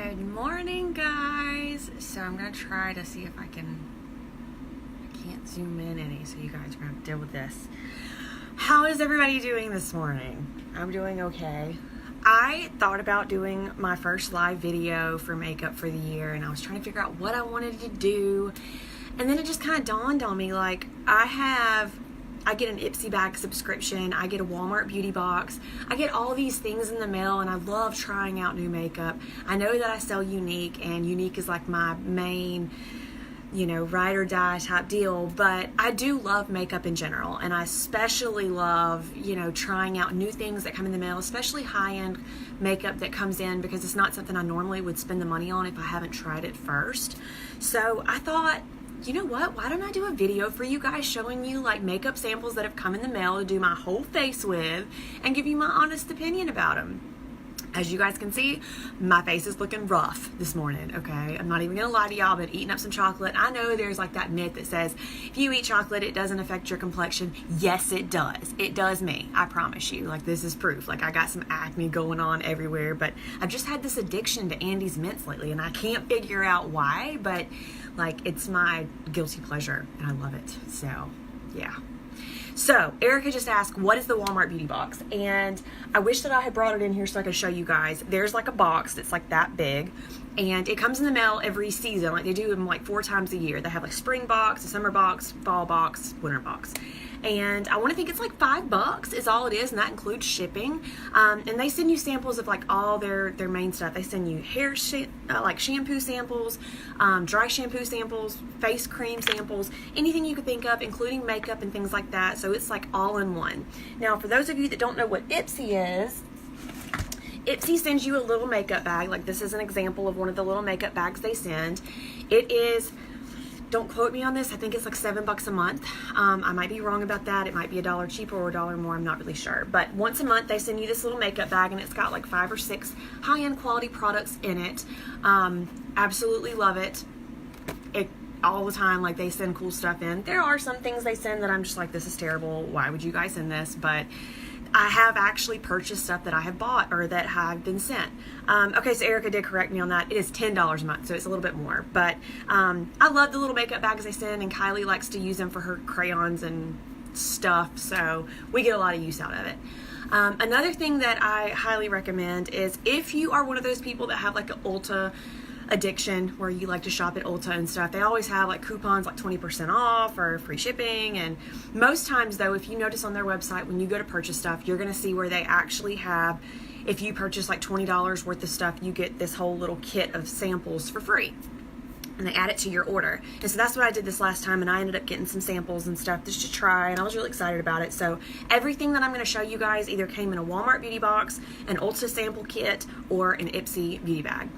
Good morning, guys. So I'm gonna try to see if I can't zoom in any, so you guys are gonna have to deal with this. How is everybody doing this morning? I'm doing okay. I thought about doing my first live video for makeup for the year, and I was trying to figure out what I wanted to do, and then it just kind of dawned on me, like, I get an Ipsy bag subscription, I get a Walmart beauty box, I get all these things in the mail, and I love trying out new makeup. I know that I sell Unique, and Unique is like my main, ride or die type deal, but I do love makeup in general, and I especially love, trying out new things that come in the mail, especially high-end makeup that comes in, because it's not something I normally would spend the money on if I haven't tried it first. So I thought, you know what, why don't I do a video for you guys showing you like makeup samples that have come in the mail to do my whole face with and give you my honest opinion about them. As you guys can see, my face is looking rough this morning, okay? I'm not even gonna lie to y'all, but eating up some chocolate. I know there's like that myth that says if you eat chocolate, it doesn't affect your complexion. Yes, it does. It does me, I promise you. Like, this is proof. Like, I got some acne going on everywhere, but I've just had this addiction to Andes mints lately, and I can't figure out why, but like, it's my guilty pleasure, and I love it. So, yeah. So, Erica just asked, what is the Walmart beauty box? And I wish that I had brought it in here so I could show you guys. There's like a box that's like that big, and it comes in the mail every season. Like, they do them like 4 times a year. They have like spring box, a summer box, fall box, winter box. And I want to think it's like $5 is all it is, and that includes shipping. And they send you samples of like all their main stuff. They send you hair like shampoo samples, dry shampoo samples, face cream samples, anything you could think of, including makeup and things like that. So it's like all in one. Now, for those of you that don't know what Ipsy is, Ipsy sends you a little makeup bag. Like, this is an example of one of the little makeup bags they send. It is, don't quote me on this, I think it's like $7 a month. I might be wrong about that. It might be $1 cheaper or $1 more. I'm not really sure. But once a month, they send you this little makeup bag, and it's got like 5 or 6 high-end quality products in it. Absolutely love it. All the time, like, they send cool stuff in. There are some things they send that I'm just like, this is terrible. Why would you guys send this? But I have actually purchased stuff that I have bought or that have been sent. Okay, so Erica did correct me on that. It is $10 a month, so it's a little bit more. But I love the little makeup bags they send, and Kylie likes to use them for her crayons and stuff, so we get a lot of use out of it. Another thing that I highly recommend is if you are one of those people that have like an Ulta addiction where you like to shop at Ulta and stuff, they always have like coupons like 20% off or free shipping. And most times though, if you notice on their website, when you go to purchase stuff, you're going to see where they actually have, if you purchase like $20 worth of stuff, you get this whole little kit of samples for free, and they add it to your order. And so that's what I did this last time, and I ended up getting some samples and stuff just to try, and I was really excited about it. So everything that I'm going to show you guys either came in a Walmart beauty box, an Ulta sample kit, or an Ipsy beauty bag.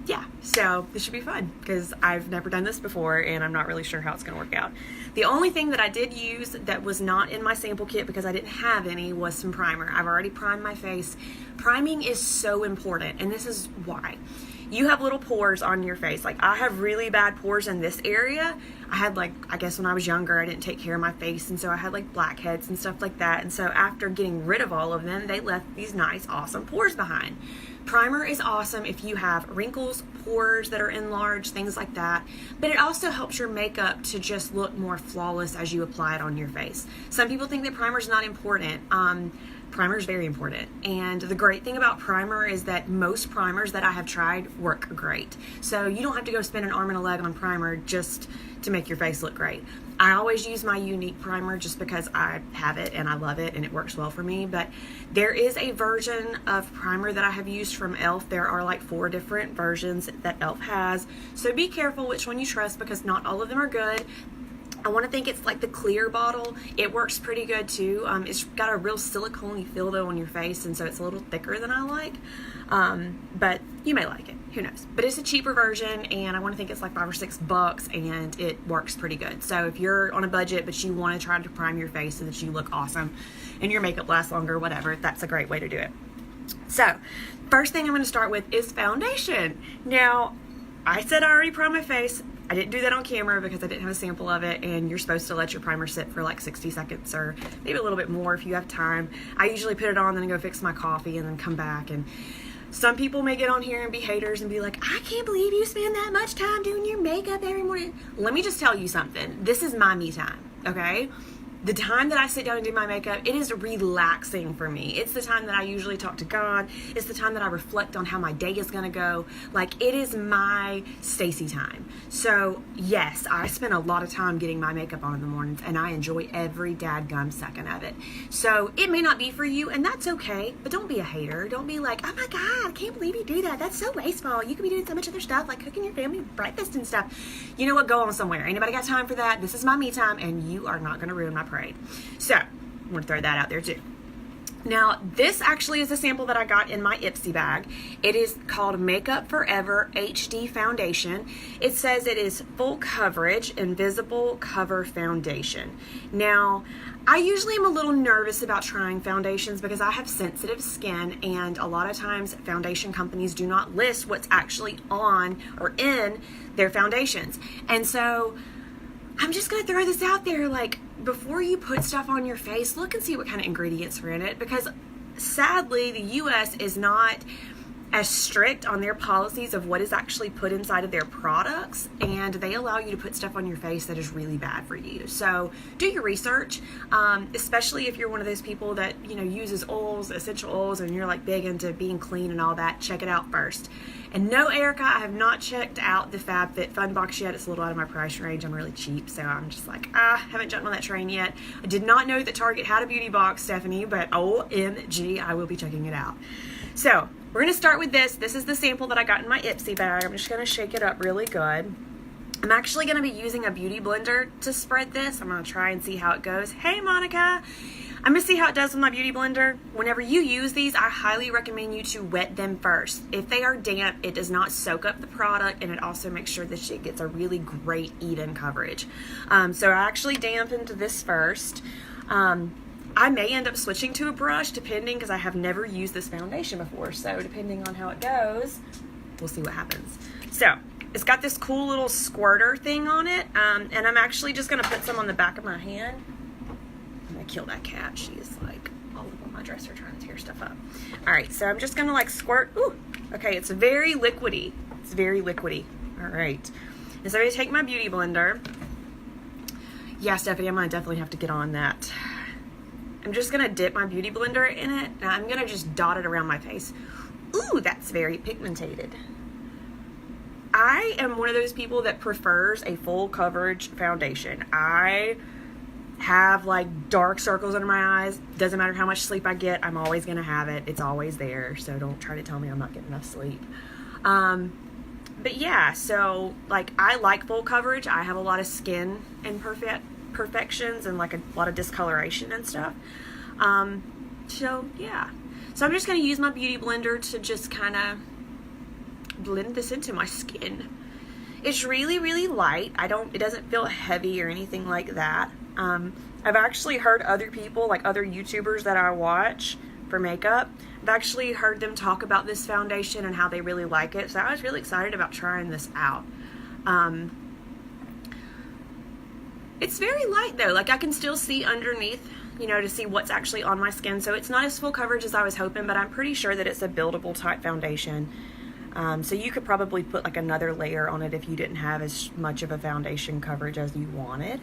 Yeah, so this should be fun because I've never done this before, and I'm not really sure how it's going to work out. The only thing that I did use that was not in my sample kit because I didn't have any was some primer. I've already primed my face. Priming is so important, and this is why. You have little pores on your face. Like, I have really bad pores in this area. I had like, I guess when I was younger, I didn't take care of my face, and so I had like blackheads and stuff like that. And so after getting rid of all of them, they left these nice, awesome pores behind. Primer is awesome if you have wrinkles, pores that are enlarged, things like that. But it also helps your makeup to just look more flawless as you apply it on your face. Some people think that primer is not important. Primer is very important, and the great thing about primer is that most primers that I have tried work great. So you don't have to go spend an arm and a leg on primer just to make your face look great. I always use my Unique primer just because I have it and I love it and it works well for me. But there is a version of primer that I have used from e.l.f. There are like 4 different versions that e.l.f. has, so be careful which one you trust because not all of them are good. I want to think it's like the clear bottle. It works pretty good too. It's got a real silicone-y feel though on your face, and so it's a little thicker than I like. But you may like it, who knows. But it's a cheaper version, and I want to think it's like $5 or $6, and it works pretty good. So if you're on a budget but you want to try to prime your face so that you look awesome and your makeup lasts longer, whatever, that's a great way to do it. So first thing I'm going to start with is foundation. Now, I said I already primed my face. I didn't do that on camera because I didn't have a sample of it, and you're supposed to let your primer sit for like 60 seconds or maybe a little bit more if you have time. I usually put it on, then I go fix my coffee and then come back. And Some people may get on here and be haters and be like, I can't believe you spend that much time doing your makeup every morning. Let me just tell you something. This is my me time, okay? The time that I sit down and do my makeup, it is relaxing for me. It's the time that I usually talk to God. It's the time that I reflect on how my day is going to go. Like, it is my Stacy time. So, yes, I spend a lot of time getting my makeup on in the mornings, and I enjoy every dadgum second of it. So, it may not be for you, and that's okay, but don't be a hater. Don't be like, oh my God, I can't believe you do that. That's so wasteful. You could be doing so much other stuff, like cooking your family breakfast and stuff. You know what? Go on somewhere. Anybody got time for that? This is my me time, and you are not going to ruin my parade. So, I'm going to throw that out there too. Now, this actually is a sample that I got in my Ipsy bag. It is called Makeup Forever HD Foundation. It says it is full coverage, invisible cover foundation. Now, I usually am a little nervous about trying foundations because I have sensitive skin, and a lot of times foundation companies do not list what's actually on or in their foundations. And so, I'm just going to throw this out there, like, before you put stuff on your face, look and see what kind of ingredients are in it, because sadly, the U.S. is not as strict on their policies of what is actually put inside of their products, and they allow you to put stuff on your face that is really bad for you. So do your research, especially if you're one of those people that, you know, uses oils, essential oils, and you're like big into being clean and all that. Check it out first. And no, Erica, I have not checked out the FabFitFun box yet. It's a little out of my price range. I'm really cheap, so I'm just like, haven't jumped on that train yet. I did not know that Target had a beauty box, Stephanie, but OMG, I will be checking it out. So we're going to start with this. This is the sample that I got in my Ipsy bag. I'm just going to shake it up really good. I'm actually going to be using a beauty blender to spread this. I'm going to try and see how it goes. Hey, Monica. I'm going to see how it does with my beauty blender. Whenever you use these, I highly recommend you to wet them first. If they are damp, it does not soak up the product, and it also makes sure that it gets a really great even coverage. So I actually dampened this first. I may end up switching to a brush depending, because I have never used this foundation before. So depending on how it goes, we'll see what happens. So it's got this cool little squirter thing on it. And I'm actually just going to put some on the back of my hand. I'm going to kill that cat. She is like all over my dresser trying to tear stuff up. All right. So I'm just going to like squirt. Ooh. Okay. It's very liquidy. It's very liquidy. All right. And so I'm going to take my beauty blender. Yeah, Stephanie, I might definitely have to get on that. I'm just going to dip my beauty blender in it, and I'm going to just dot it around my face. Ooh, that's very pigmented. I am one of those people that prefers a full coverage foundation. I have like dark circles under my eyes. Doesn't matter how much sleep I get, I'm always going to have it. It's always there, so don't try to tell me I'm not getting enough sleep. But yeah, so like I like full coverage. I have a lot of skin imperfections and like a lot of discoloration and stuff. So yeah, so I'm just going to use my beauty blender to just kind of blend this into my skin. It's really, really light. It doesn't feel heavy or anything like that. I've actually heard other people, like other YouTubers that I watch for makeup, I've actually heard them talk about this foundation and how they really like it. So I was really excited about trying this out. It's very light though. Like I can still see underneath, you know, to see what's actually on my skin. So it's not as full coverage as I was hoping, but I'm pretty sure that it's a buildable type foundation. So you could probably put like another layer on it if you didn't have as much of a foundation coverage as you wanted.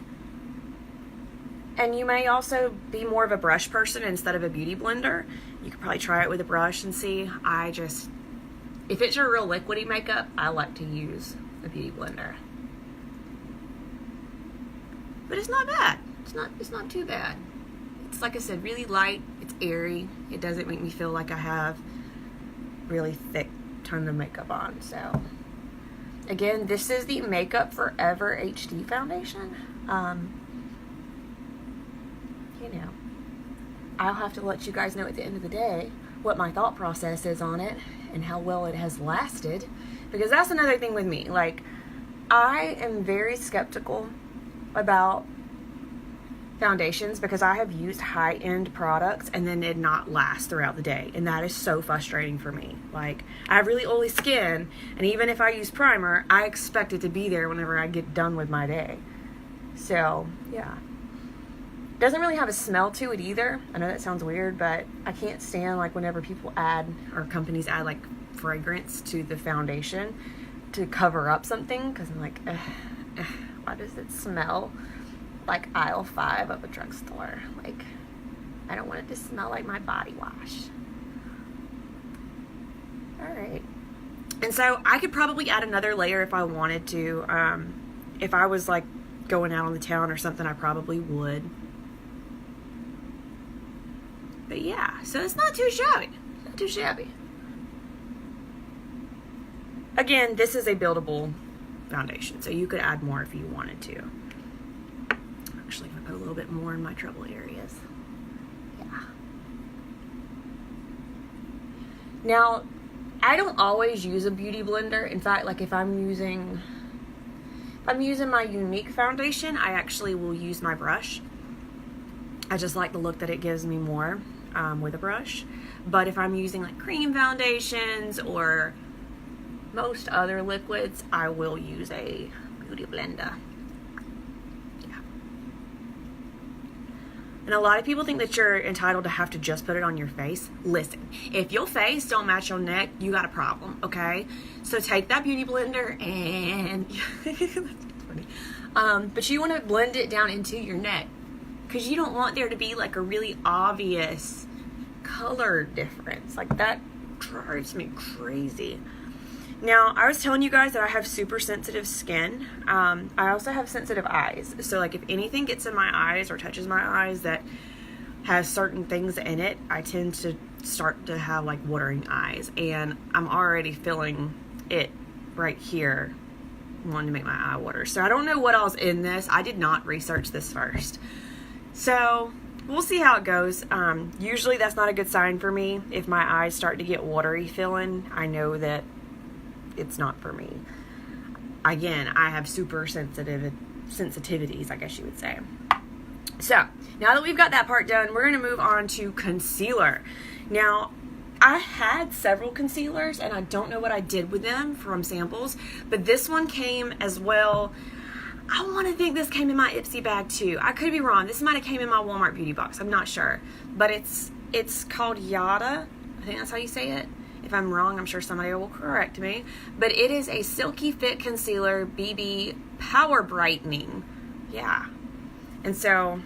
And you may also be more of a brush person instead of a beauty blender. You could probably try it with a brush and see. If it's your real liquidy makeup, I like to use a beauty blender. But it's not bad. It's not too bad. It's like I said, really light. It's airy. It doesn't make me feel like I have really thick ton of makeup on. So again, this is the Makeup Forever HD foundation. You know, I'll have to let you guys know at the end of the day what my thought process is on it and how well it has lasted, because that's another thing with me. Like, I am very skeptical about foundations because I have used high-end products and then did not last throughout the day, and that is so frustrating for me. Like, I have really oily skin, and even if I use primer, I expect it to be there whenever I get done with my day. So yeah, doesn't really have a smell to it either. I know that sounds weird, but I can't stand like whenever people add or companies add like fragrance to the foundation to cover up something, because I'm like, why does it smell like aisle 5 of a drugstore? Like, I don't want it to smell like my body wash. Alright. And so I could probably add another layer if I wanted to. If I was like going out on the town or something, I probably would. But yeah, so it's not too shabby. Not too shabby. Again, this is a buildable foundation, so you could add more if you wanted to. I'm actually going to put a little bit more in my trouble areas. Yeah. Now, I don't always use a beauty blender. In fact, like if I'm using my Unique foundation, I actually will use my brush. I just like the look that it gives me more with a brush. But if I'm using like cream foundations or most other liquids, I will use a beauty blender. Yeah. And a lot of people think that you're entitled to have to just put it on your face. Listen, if your face don't match your neck, you got a problem, okay? So take that beauty blender and that's funny. But you want to blend it down into your neck, because you don't want there to be like a really obvious color difference. Like that drives me crazy. Now, I was telling you guys that I have super sensitive skin. I also have sensitive eyes. So like if anything gets in my eyes or touches my eyes that has certain things in it, I tend to start to have like watering eyes. And I'm already feeling it right here, wanting to make my eye water. So I don't know what else in this. I did not research this first. So we'll see how it goes. Usually that's not a good sign for me. If my eyes start to get watery feeling, I know that it's not for me. Again, I have super sensitivities, I guess you would say. So now that we've got that part done, we're going to move on to concealer. Now, I had several concealers and I don't know what I did with them from samples, but this one came as well. I want to think this came in my Ipsy bag too. I could be wrong. This might have came in my Walmart beauty box. I'm not sure, but it's called Yada. I think that's how you say it. If I'm wrong, I'm sure somebody will correct me. But it is a Silky Fit Concealer BB Power Brightening. Yeah. And so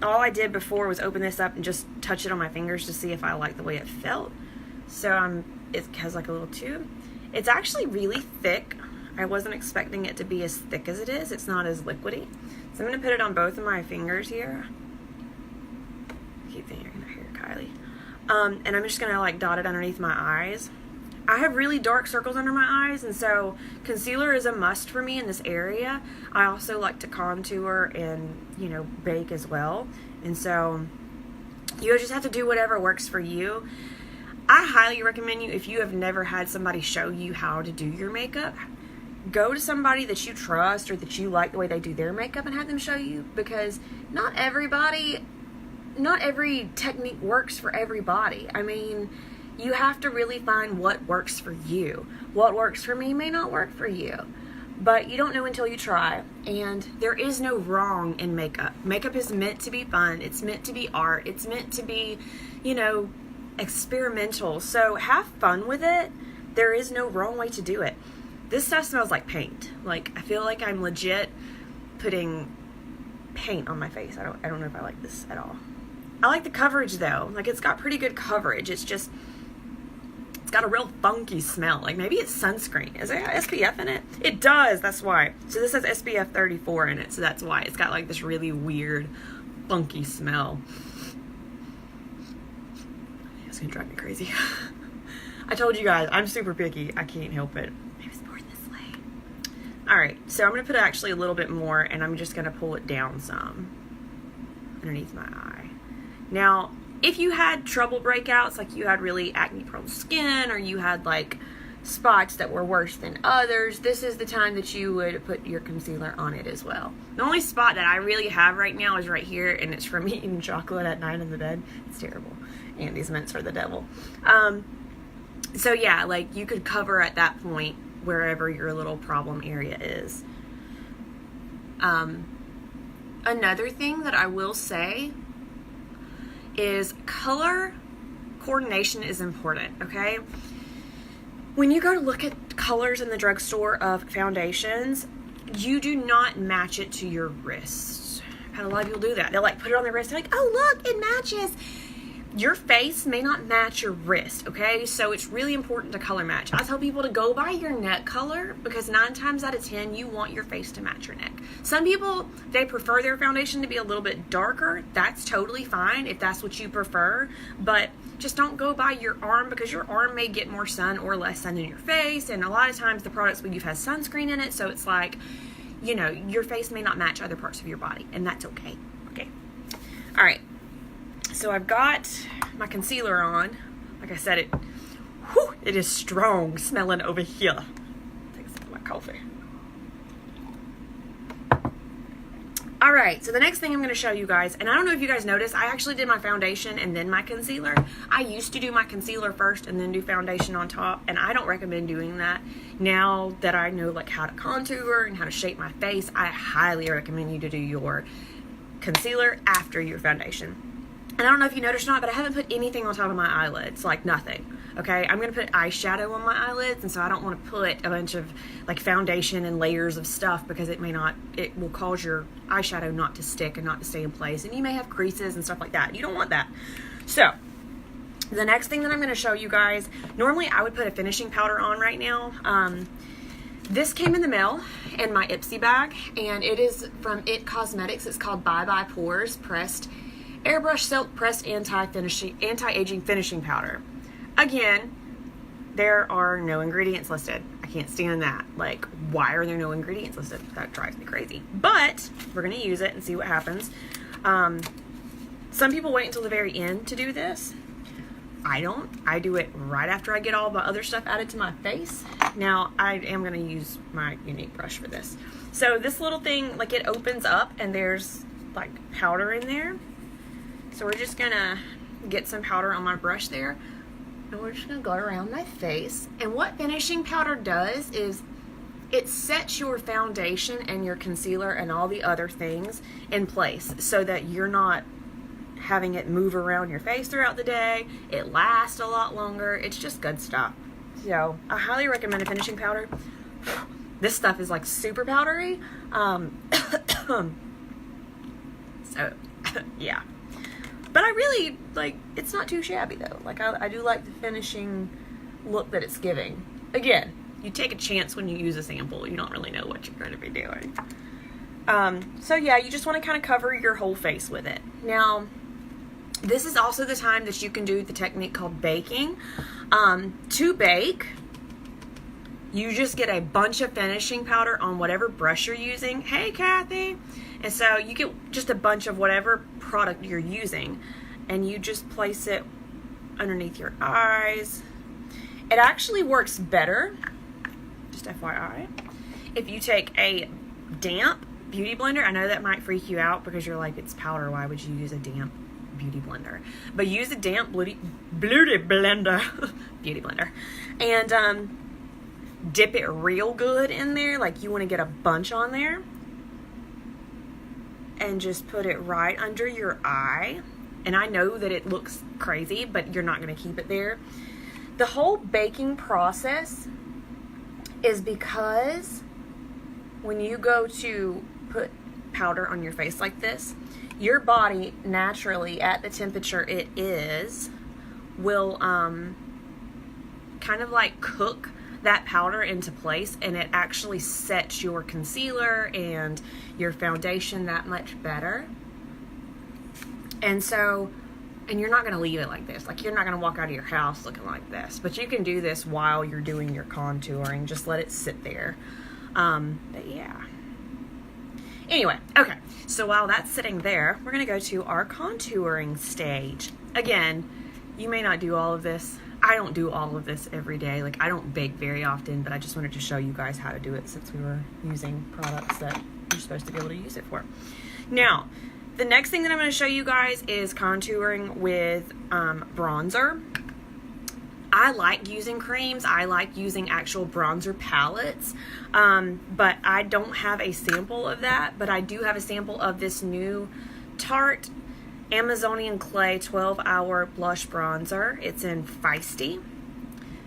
all I did before was open this up and just touch it on my fingers to see if I liked the way it felt. So it has like a little tube. It's actually really thick. I wasn't expecting it to be as thick as it is. It's not as liquidy. So I'm going to put it on both of my fingers here. Keep thinking you're going to hear Kylie. And I'm just going to like dot it underneath my eyes. I have really dark circles under my eyes, and so concealer is a must for me in this area. I also like to contour and, you know, bake as well. And so you just have to do whatever works for you. I highly recommend you, if you have never had somebody show you how to do your makeup, go to somebody that you trust or that you like the way they do their makeup and have them show you, because not every technique works for everybody. I mean, you have to really find what works for you. What works for me may not work for you, but you don't know until you try. And there is no wrong in makeup. Makeup is meant to be fun. It's meant to be art. It's meant to be, you know, experimental. So have fun with it. There is no wrong way to do it. This stuff smells like paint. Like, I feel like I'm legit putting paint on my face. I don't know if I like this at all. I like the coverage though. Like, it's got pretty good coverage. It's got a real funky smell. Like, maybe it's sunscreen. Is there SPF in it? It does. That's why. So this has SPF 34 in it. So that's why it's got like this really weird, funky smell. It's gonna drive me crazy. I told you guys, I'm super picky. I can't help it. Maybe it's poured this way. All right. So I'm gonna put actually a little bit more, and I'm just gonna pull it down some underneath my eye. Now, if you had trouble breakouts, like you had really acne-prone skin, or you had like spots that were worse than others, this is the time that you would put your concealer on it as well. The only spot that I really have right now is right here, and it's from eating chocolate at night in the bed. It's terrible. Andy's mints are the devil. So yeah, like you could cover at that point wherever your little problem area is. Another thing that I will say is color coordination is important, okay? when you go to look at colors in the drugstore of foundations, you do not match it to your wrist. I've had a lot of people do that. They'll like put it on their wrist. They're like, oh, look, it matches. Your face may not match your wrist, okay? So it's really important to color match. I tell people to go by your neck color because 9 times out of 10, you want your face to match your neck. Some people, they prefer their foundation to be a little bit darker. That's totally fine if that's what you prefer, but just don't go by your arm because your arm may get more sun or less sun in your face. And a lot of times the products we use has sunscreen in it. So it's like, you know, your face may not match other parts of your body, and that's okay. Okay. All right. So I've got my concealer on. Like I said, it is strong smelling over here. Take a sip of my coffee. All right, so the next thing I'm going to show you guys, and I don't know if you guys noticed, I actually did my foundation and then my concealer. I used to do my concealer first and then do foundation on top, and I don't recommend doing that. Now that I know like how to contour and how to shape my face, I highly recommend you to do your concealer after your foundation. And I don't know if you noticed or not, but I haven't put anything on top of my eyelids, like nothing. Okay, I'm going to put eyeshadow on my eyelids, and so I don't want to put a bunch of like foundation and layers of stuff because it will cause your eyeshadow not to stick and not to stay in place, and you may have creases and stuff like that. You don't want that. So the next thing that I'm going to show you guys, normally I would put a finishing powder on right now. This came in the mail in my Ipsy bag, and it is from It Cosmetics. It's called Bye Bye Pores Pressed Airbrush Silk Pressed Anti-Aging Finishing Powder. Again, there are no ingredients listed. I can't stand that. Like, why are there no ingredients listed? That drives me crazy. But we're going to use it and see what happens. Some people wait until the very end to do this. I don't. I do it right after I get all my other stuff added to my face. Now, I am going to use my unique brush for this. So this little thing, like it opens up and there's like powder in there. So we're just going to get some powder on my brush there. And we're just going to go around my face. And what finishing powder does is it sets your foundation and your concealer and all the other things in place so that you're not having it move around your face throughout the day. It lasts a lot longer. It's just good stuff. So I highly recommend a finishing powder. This stuff is like super powdery. So yeah. But I really, like, it's not too shabby, though. Like, I do like the finishing look that it's giving. Again, you take a chance when you use a sample. You don't really know what you're going to be doing. So, yeah, you just want to kind of cover your whole face with it. Now, this is also the time that you can do the technique called baking. To bake, you just get a bunch of finishing powder on whatever brush you're using. Hey, Kathy! And so you get just a bunch of whatever product you're using, and you just place it underneath your eyes. It actually works better, just FYI, if you take a damp beauty blender. I know that might freak you out because you're like, it's powder, why would you use a damp beauty blender? But use a damp beauty blender, beauty blender, and dip it real good in there. Like, you want to get a bunch on there. And just put it right under your eye. And I know that it looks crazy, but you're not going to keep it there. The whole baking process is because when you go to put powder on your face like this, your body naturally, at the temperature it is, will kind of like cook that powder into place, and it actually sets your concealer and your foundation that much better. And so, and you're not going to leave it like this. Like, you're not going to walk out of your house looking like this, but you can do this while you're doing your contouring. Just let it sit there. But yeah. Anyway, okay. So while that's sitting there, we're going to go to our contouring stage. Again, you may not do all of this. I don't do all of this every day. Like, I don't bake very often, but I just wanted to show you guys how to do it since we were using products that you're supposed to be able to use it for. Now, the next thing that I'm going to show you guys is contouring with bronzer. I like using creams. I like using actual bronzer palettes, but I don't have a sample of that, but I do have a sample of this new Tarte Amazonian Clay 12-Hour Blush Bronzer. It's in Feisty.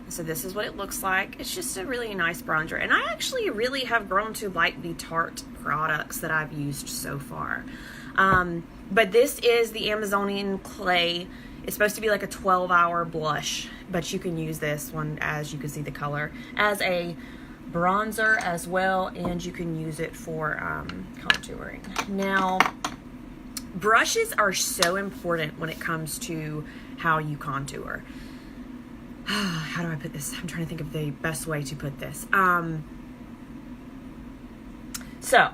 So this is what it looks like. It's just a really nice bronzer. And I actually really have grown to like the Tarte products that I've used so far. But this is the Amazonian Clay. It's supposed to be like a 12-hour blush, but you can use this one, as you can see the color, as a bronzer as well, and you can use it for contouring. Now, brushes are so important when it comes to how you contour. How do I put this? I'm trying to think of the best way to put this. So,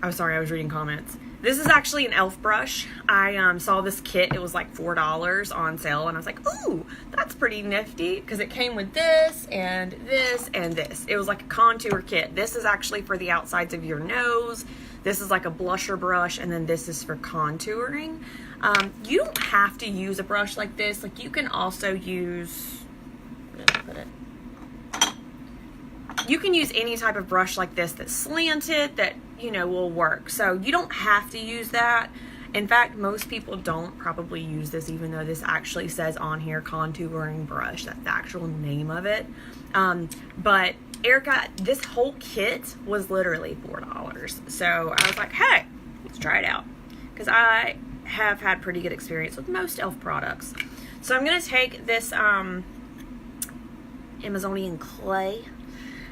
I'm sorry, I was reading comments. This is actually an e.l.f. brush. I saw this kit. It was like $4 on sale, and I was like, ooh, that's pretty nifty, because it came with this and this and this. It was like a contour kit. This is actually for the outsides of your nose. This is like a blusher brush, and then this is for contouring. You don't have to use a brush like this. Like, you can also use, where did I put it? You can use any type of brush like this that's slanted, that, you know, will work. So you don't have to use that. In fact, most people don't probably use this, even though this actually says on here contouring brush. That's the actual name of it. But Erica, this whole kit was literally $4. So I was like, hey, let's try it out, because I have had pretty good experience with most e.l.f. products. So I'm going to take this Amazonian Clay,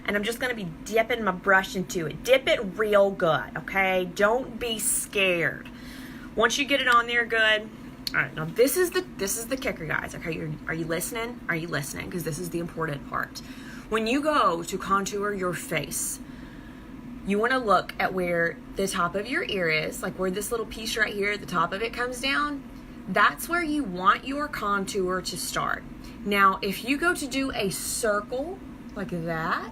and I'm just going to be dipping my brush into it. Dip it real good, okay? Don't be scared. Once you get it on there good. All right, now this is the kicker, guys. Okay, are you listening? Are you listening? Because this is the important part. When you go to contour your face, you want to look at where the top of your ear is, like where this little piece right here, the top of it comes down. That's where you want your contour to start. Now, if you go to do a circle like that,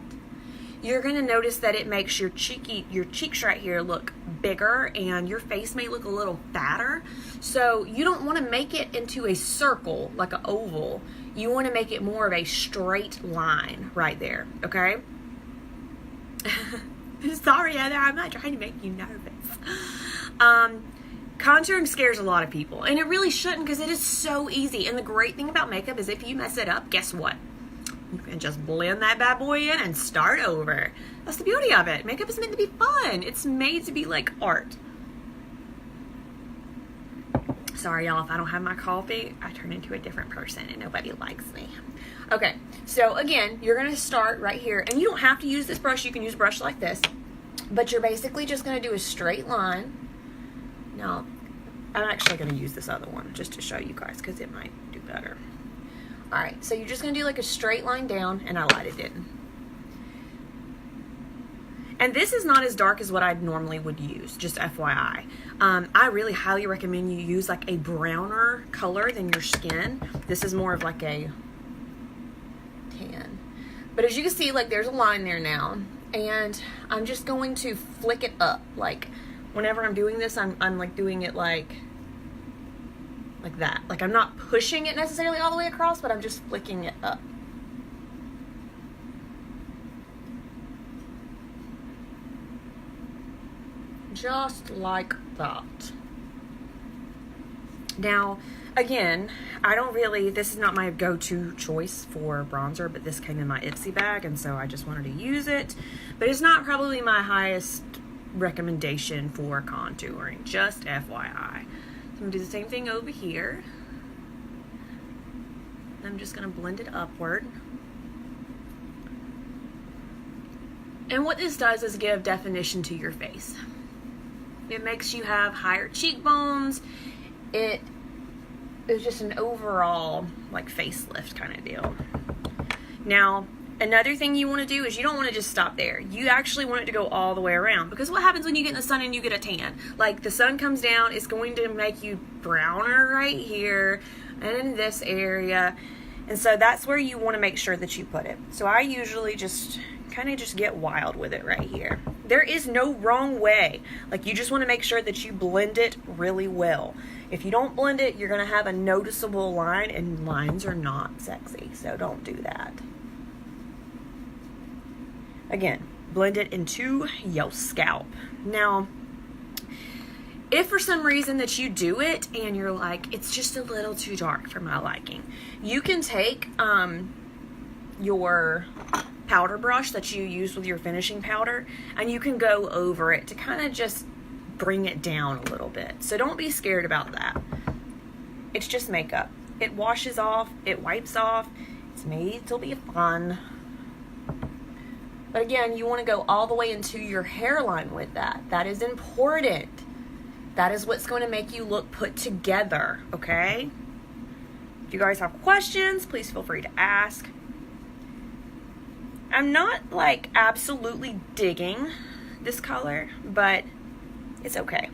you're going to notice that it makes your cheeks right here look bigger, and your face may look a little fatter. So you don't want to make it into a circle, like an oval. You want to make it more of a straight line right there, okay? Sorry, Heather, I'm not trying to make you nervous. Contouring scares a lot of people, and it really shouldn't, because it is so easy. And the great thing about makeup is if you mess it up, guess what? You can just blend that bad boy in and start over. That's the beauty of it. Makeup is meant to be fun. It's made to be like art. Sorry, y'all, if I don't have my coffee, I turn into a different person and nobody likes me. Okay, so again, you're going to start right here. And you don't have to use this brush. You can use a brush like this. But you're basically just going to do a straight line. Now, I'm actually going to use this other one just to show you guys, because it might do better. Alright, so you're just going to do like a straight line down, and I lied, it didn't. And this is not as dark as what I normally would use, just FYI. I really highly recommend you use like a browner color than your skin. This is more of like a tan. But as you can see, like there's a line there now. And I'm just going to flick it up. Like whenever I'm doing this, I'm like doing it like that. Like I'm not pushing it necessarily all the way across, but I'm just flicking it up. Just like that. Now, again, I don't really, this is not my go-to choice for bronzer, but this came in my Ipsy bag, and so I just wanted to use it. But it's not probably my highest recommendation for contouring, just FYI. I'm going to do the same thing over here. I'm just going to blend it upward. And what this does is give definition to your face. It makes you have higher cheekbones. It is just an overall like facelift kind of deal. Now, another thing you want to do is you don't want to just stop there. You actually want it to go all the way around, because what happens when you get in the sun and you get a tan? Like the sun comes down, it's going to make you browner right here and in this area. And so that's where you want to make sure that you put it. So I usually just kind of just get wild with it right here. There is no wrong way. Like you just want to make sure that you blend it really well. If you don't blend it, you're going to have a noticeable line, and lines are not sexy. So don't do that. Again, blend it into your scalp. Now, If for some reason that you do it and you're like, it's just a little too dark for my liking, you can take your powder brush that you use with your finishing powder, and you can go over it to kind of just bring it down a little bit. So don't be scared about that. It's just makeup. It washes off, it wipes off. It's made to be fun. But again, you want to go all the way into your hairline with that. That is important. That is what's going to make you look put together, okay? If you guys have questions, please feel free to ask. I'm not like absolutely digging this color, but it's okay.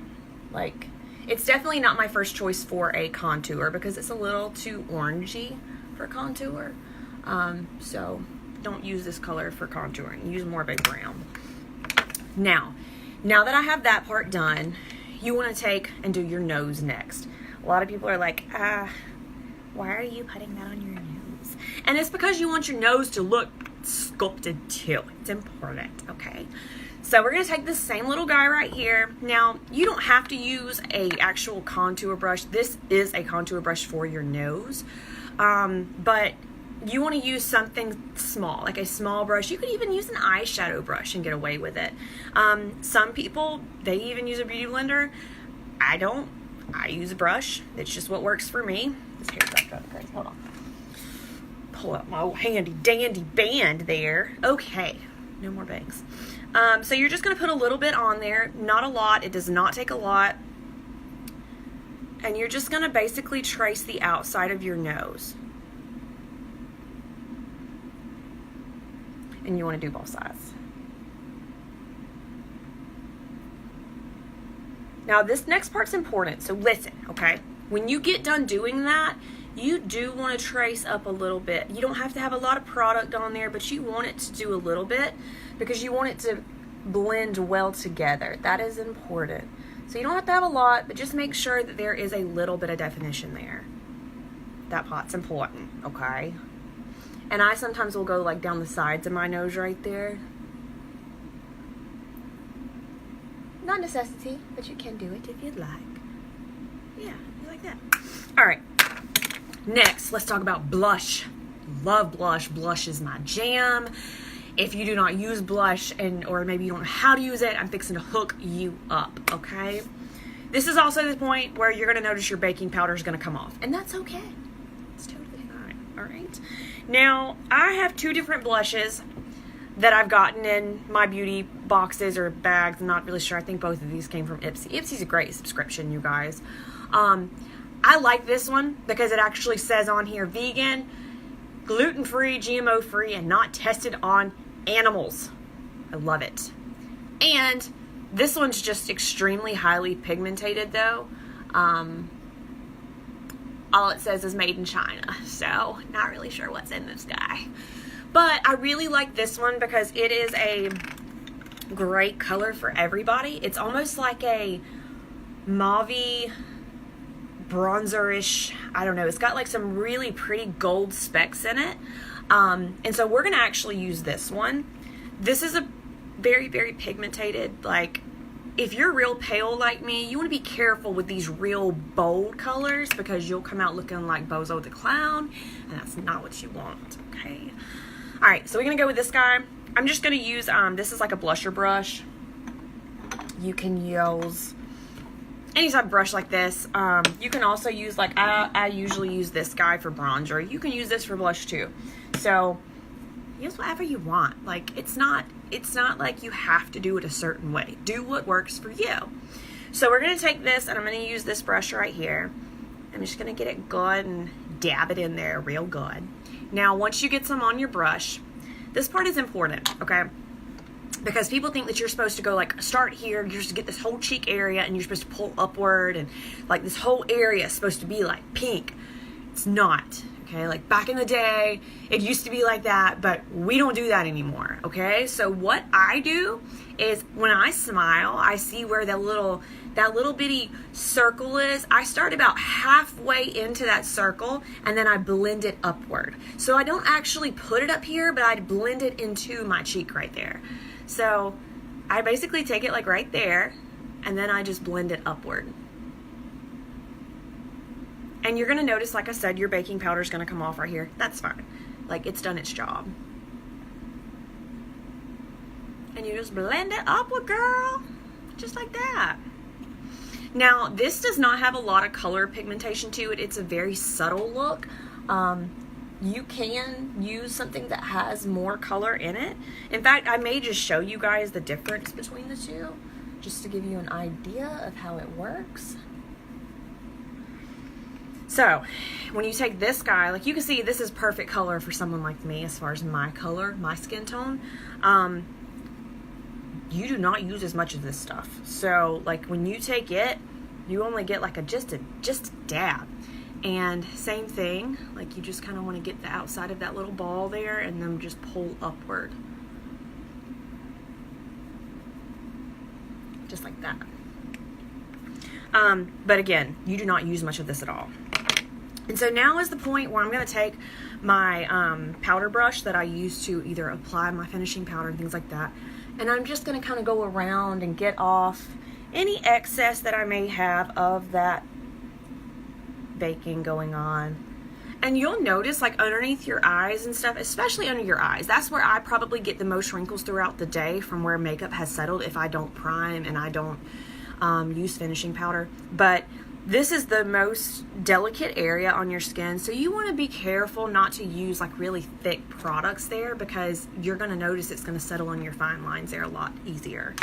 Like, it's definitely not my first choice for a contour because it's a little too orangey for contour. So don't use this color for contouring. Use more of a brown. Now that I have that part done, you want to take and do your nose next. A lot of people are like, why are you putting that on your nose? And it's because you want your nose to look sculpted too. It's important, okay? So we're going to take this same little guy right here. Now, you don't have to use a actual contour brush. This is a contour brush for your nose. But you want to use something small, like a small brush. You could even use an eyeshadow brush and get away with it. Some people, they even use a beauty blender. I don't. I use a brush. It's just what works for me. This hair's up driving crazy. Hold on. Pull up my handy dandy band there. Okay. No more bangs. So you're just going to put a little bit on there. Not a lot. It does not take a lot. And you're just going to basically trace the outside of your nose. And you want to do both sides. Now this next part's important, so listen, okay? When you get done doing that, you do want to trace up a little bit. You don't have to have a lot of product on there, but you want it to do a little bit because you want it to blend well together. That is important. So you don't have to have a lot, but just make sure that there is a little bit of definition there. That part's important, okay? And I sometimes will go like down the sides of my nose right there. Not necessity, but you can do it if you'd like. Yeah, you like that. All right. Next, let's talk about blush. Love blush. Blush is my jam. If you do not use blush or maybe you don't know how to use it, I'm fixing to hook you up, okay? This is also the point where you're going to notice your baking powder is going to come off. And that's okay. It's totally fine, all right? Now, I have two different blushes that I've gotten in my beauty boxes or bags. I'm not really sure. I think both of these came from Ipsy. Ipsy's a great subscription, you guys. I like this one because it actually says on here vegan, gluten-free, GMO-free, and not tested on animals. I love it. And this one's just extremely highly pigmented though. All it says is made in China, so not really sure what's in this guy. But I really like this one because it is a great color for everybody. It's almost like a mauve-y, bronzerish, I don't know. It's got like some really pretty gold specks in it. And so we're going to actually use this one. This is a very, very pigmented, like, if you're real pale like me, you want to be careful with these real bold colors because you'll come out looking like Bozo the Clown, and that's not what you want, okay? All right, so we're going to go with this guy. I'm just going to use, this is like a blusher brush. You can use any type of brush like this. You can also use, like, I usually use this guy for bronzer. You can use this for blush too. So use whatever you want. Like, it's not like you have to do it a certain way. Do what works for you. So we're going to take this, and I'm going to use this brush right here. I'm just going to get it good and dab it in there real good. Now, once you get some on your brush, this part is important, okay? Because people think that you're supposed to go, like, start here, you're supposed to get this whole cheek area, and you're supposed to pull upward, and, like, this whole area is supposed to be, like, pink. It's not, okay? Like, back in the day, it used to be like that, but we don't do that anymore, okay? So what I do is when I smile, I see where that little bitty circle is. I start about halfway into that circle, and then I blend it upward. So I don't actually put it up here, but I blend it into my cheek right there. So I basically take it like right there, and then I just blend it upward. And you're going to notice, like I said, your baking powder is going to come off right here. That's fine. Like, it's done its job. And you just blend it upward, girl. Just like that. Now, this does not have a lot of color pigmentation to it. It's a very subtle look. You can use something that has more color in it. In fact, I may just show you guys the difference between the two, just to give you an idea of how it works. So, when you take this guy, like you can see, this is perfect color for someone like me as far as my color, my skin tone. You do not use as much of this stuff. So, like when you take it, you only get like just a dab. And same thing, like you just kind of want to get the outside of that little ball there and then just pull upward. Just like that. But again, you do not use much of this at all. And so now is the point where I'm going to take my powder brush that I use to either apply my finishing powder and things like that. And I'm just going to kind of go around and get off any excess that I may have of that baking going on. And you'll notice, like underneath your eyes and stuff, especially under your eyes, that's where I probably get the most wrinkles throughout the day from where makeup has settled if I don't prime and I don't use finishing powder. But this is the most delicate area on your skin, so you want to be careful not to use like really thick products there, because you're going to notice it's going to settle on your fine lines there a lot easier.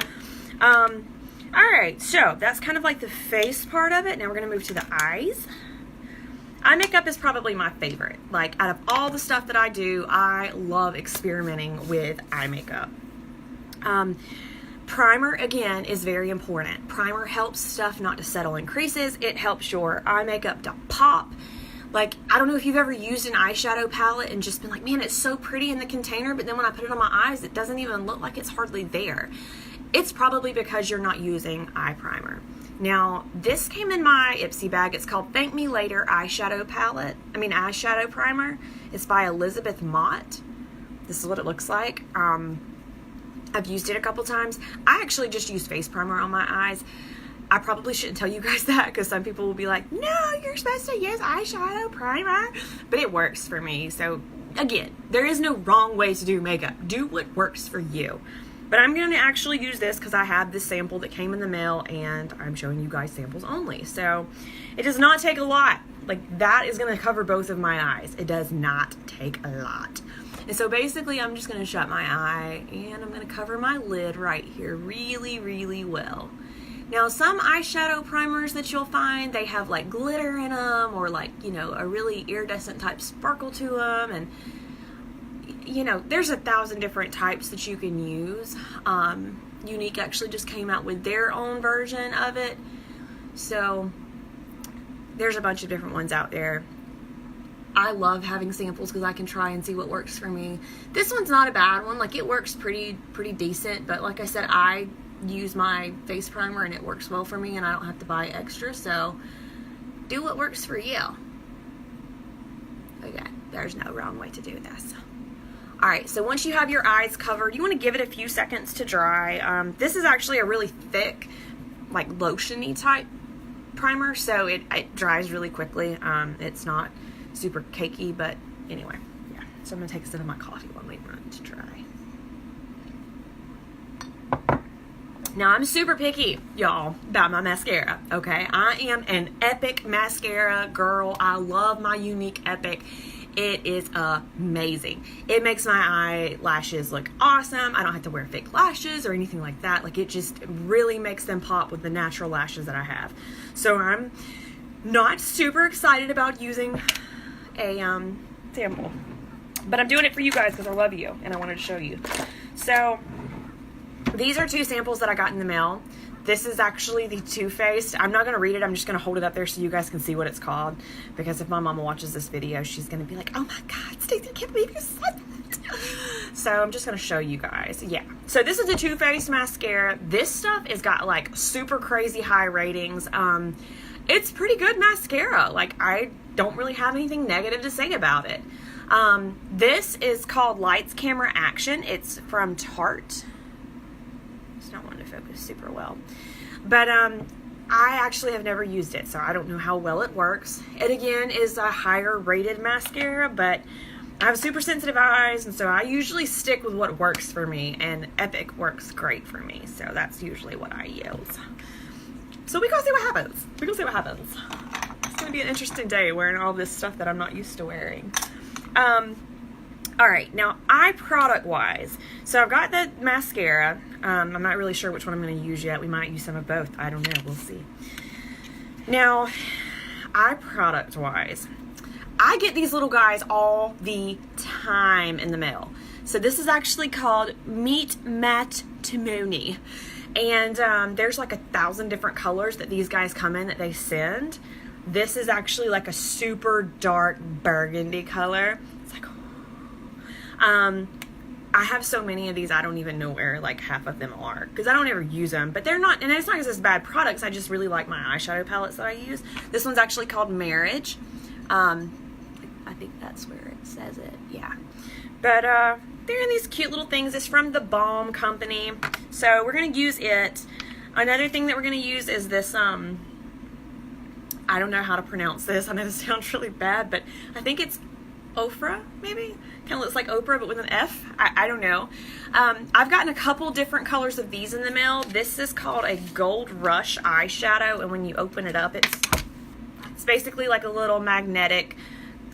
Alright, so that's kind of like the face part of it. Now we're going to move to the eyes. Eye makeup is probably my favorite. Like, out of all the stuff that I do, I love experimenting with eye makeup. Primer, again, is very important. Primer helps stuff not to settle in creases. It helps your eye makeup to pop. Like, I don't know if you've ever used an eyeshadow palette and just been like, man, it's so pretty in the container, but then when I put it on my eyes, it doesn't even look like it's hardly there. It's probably because you're not using eye primer. Now, this came in my Ipsy bag. It's called Thank Me Later eyeshadow primer. It's by Elizabeth Mott. This is what it looks like. I've used it a couple times. I actually just use face primer on my eyes. I probably shouldn't tell you guys that, because some people will be like, no, you're supposed to use eyeshadow primer. But it works for me. So, again, there is no wrong way to do makeup. Do what works for you. But I'm going to actually use this because I have this sample that came in the mail, and I'm showing you guys samples only. So it does not take a lot. Like, that is going to cover both of my eyes. It does not take a lot. And so basically I'm just going to shut my eye, and I'm going to cover my lid right here really, really well. Now, some eyeshadow primers that you'll find, they have like glitter in them, or like, you know, a really iridescent type sparkle to them, and you know, there's 1,000 different types that you can use. Unique actually just came out with their own version of it. So there's a bunch of different ones out there. I love having samples because I can try and see what works for me. This one's not a bad one. Like, it works pretty decent. But like I said, I use my face primer and it works well for me, and I don't have to buy extra. So do what works for you. Okay, there's no wrong way to do this. Alright, so once you have your eyes covered, you want to give it a few seconds to dry. This is actually a really thick, like lotion-y type primer, so it dries really quickly. It's not super cakey, but anyway, yeah. So I'm going to take a sip of my coffee while we run to dry. Now, I'm super picky, y'all, about my mascara, okay? I am an Epic mascara girl. I love my Unique Epic. It is amazing. It makes my eyelashes look awesome. I don't have to wear fake lashes or anything like that. Like, it just really makes them pop with the natural lashes that I have. So I'm not super excited about using a sample, but I'm doing it for you guys because I love you and I wanted to show you. So these are two samples that I got in the mail. This is actually the Too Faced. I'm not going to read it. I'm just going to hold it up there so you guys can see what it's called. Because if my mama watches this video, she's going to be like, oh my God, Stacey, I can't believe you said that. So I'm just going to show you guys. Yeah. So this is the Too Faced mascara. This stuff has got like super crazy high ratings. It's pretty good mascara. Like, I don't really have anything negative to say about it. This is called Lights, Camera, Action. It's from Tarte. Not wanting to focus super well. But I actually have never used it, so I don't know how well it works. It again is a higher rated mascara, but I have super sensitive eyes, and so I usually stick with what works for me, and Epic works great for me, so that's usually what I use. So we gonna see what happens. We're gonna see what happens. It's gonna be an interesting day wearing all this stuff that I'm not used to wearing. All right, now eye product wise, so I've got the mascara. I'm not really sure which one I'm going to use yet. We might use some of both. I don't know. We'll see. Now, eye product wise, I get these little guys all the time in the mail. So this is actually called Meet Matrimony. And there's like 1,000 different colors that these guys come in that they send. This is actually like a super dark burgundy color. It's like, I have so many of these, I don't even know where like half of them are because I don't ever use them, but they're not, and it's not because it's bad products. I just really like my eyeshadow palettes that I use. This one's actually called Marriage. I think that's where it says it. Yeah. But, they're in these cute little things. It's from the Balm Company. So we're going to use it. Another thing that we're going to use is this, I don't know how to pronounce this. I know this sounds really bad, but I think it's Ofra, maybe? Kind of looks like Oprah, but with an F. I don't know. I've gotten a couple different colors of these in the mail. This is called a Gold Rush eyeshadow, and when you open it up, it's basically like a little magnetic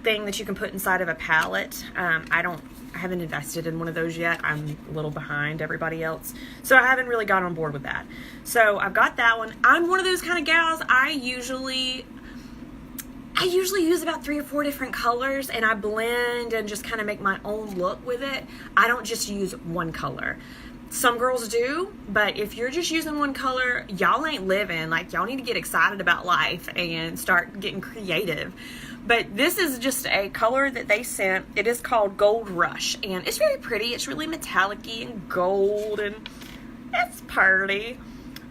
thing that you can put inside of a palette. I haven't invested in one of those yet. I'm a little behind everybody else, so I haven't really got on board with that. So I've got that one. I'm one of those kind of gals. I usually use about 3 or 4 different colors, and I blend and just kind of make my own look with it. I don't just use one color. Some girls do, but if you're just using one color, y'all ain't living. Like, y'all need to get excited about life and start getting creative. But this is just a color that they sent. It is called Gold Rush, and it's very pretty. It's really metallic-y and gold, and it's pretty.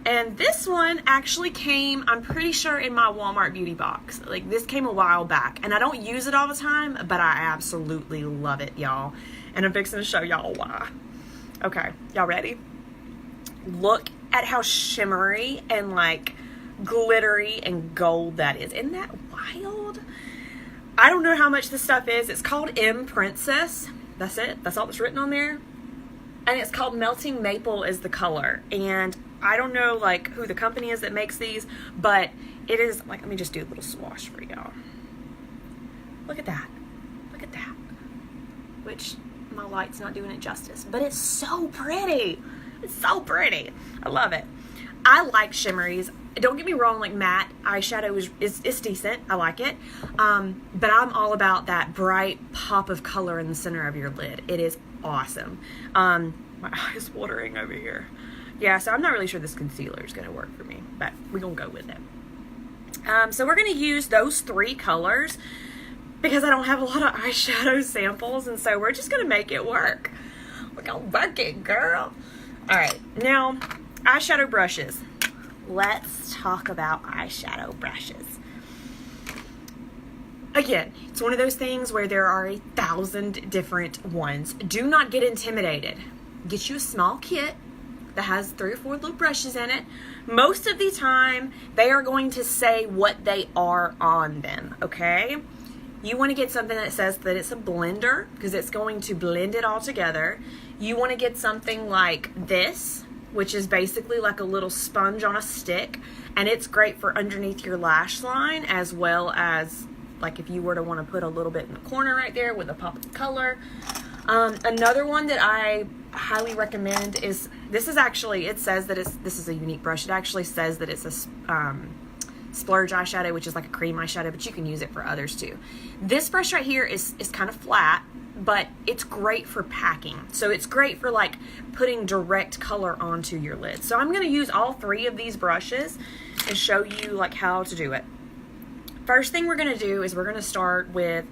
And this one actually came, I'm pretty sure, in my Walmart beauty box. Like, this came a while back, and I don't use it all the time, but I absolutely love it, y'all. And I'm fixing to show y'all why. Okay, y'all ready? Look at how shimmery and like glittery and gold that is. Isn't that wild? I don't know how much this stuff is. It's called M Princess. That's it. That's all that's written on there. And it's called Melting Maple is the color. And I don't know like who the company is that makes these, but it is like, let me just do a little swatch for y'all. Look at that. Look at that. Which my light's not doing it justice, but it's so pretty. It's so pretty. I love it. I like shimmeries. Don't get me wrong, like matte eyeshadow is decent. I like it. But I'm all about that bright pop of color in the center of your lid. It is awesome. My eye's watering over here. Yeah, so I'm not really sure this concealer is going to work for me, but we're going to go with it. So we're going to use those 3 colors because I don't have a lot of eyeshadow samples, and so we're just going to make it work. We're going to work it, girl. All right, now eyeshadow brushes. Let's talk about eyeshadow brushes. Again, it's one of those things where there are 1,000 different ones. Do not get intimidated. Get you a small kit that has 3 or 4 little brushes in it. Most of the time, they are going to say what they are on them, okay? You want to get something that says that it's a blender because it's going to blend it all together. You want to get something like this, which is basically like a little sponge on a stick, and it's great for underneath your lash line as well as like if you were to want to put a little bit in the corner right there with a pop of color. Another one that I highly recommend is, this is actually, it says that this is a unique brush. It actually says that it's a splurge eyeshadow, which is like a cream eyeshadow, but you can use it for others too. This brush right here is kind of flat, but it's great for packing. So it's great for like putting direct color onto your lid. So I'm going to use all 3 of these brushes and show you like how to do it. First thing we're going to do is we're going to start with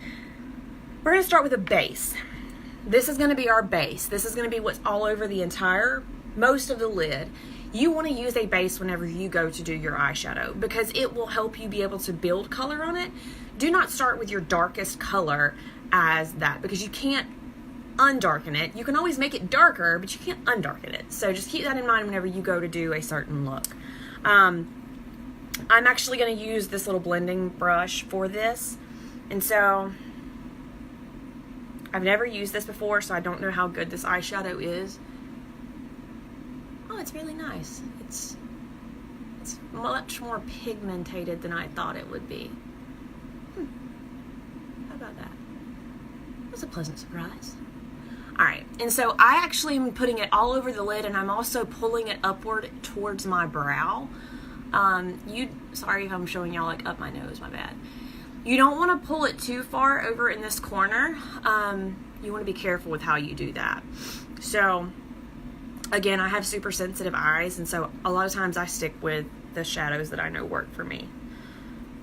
a base. This is going to be our base. This is going to be what's all over the entire, most of the lid. You want to use a base whenever you go to do your eyeshadow because it will help you be able to build color on it. Do not start with your darkest color as that because you can't undarken it. You can always make it darker, but you can't undarken it. So just keep that in mind whenever you go to do a certain look. I'm actually going to use this little blending brush for this. And so I've never used this before, so I don't know how good this eyeshadow is. Oh, it's really nice. It's much more pigmented than I thought it would be. How about that? That's a pleasant surprise. Alright, and so I actually am putting it all over the lid, and I'm also pulling it upward towards my brow. Sorry if I'm showing y'all like up my nose, my bad. You don't want to pull it too far over in this corner. You want to be careful with how you do that. So, again, I have super sensitive eyes, and so a lot of times I stick with the shadows that I know work for me.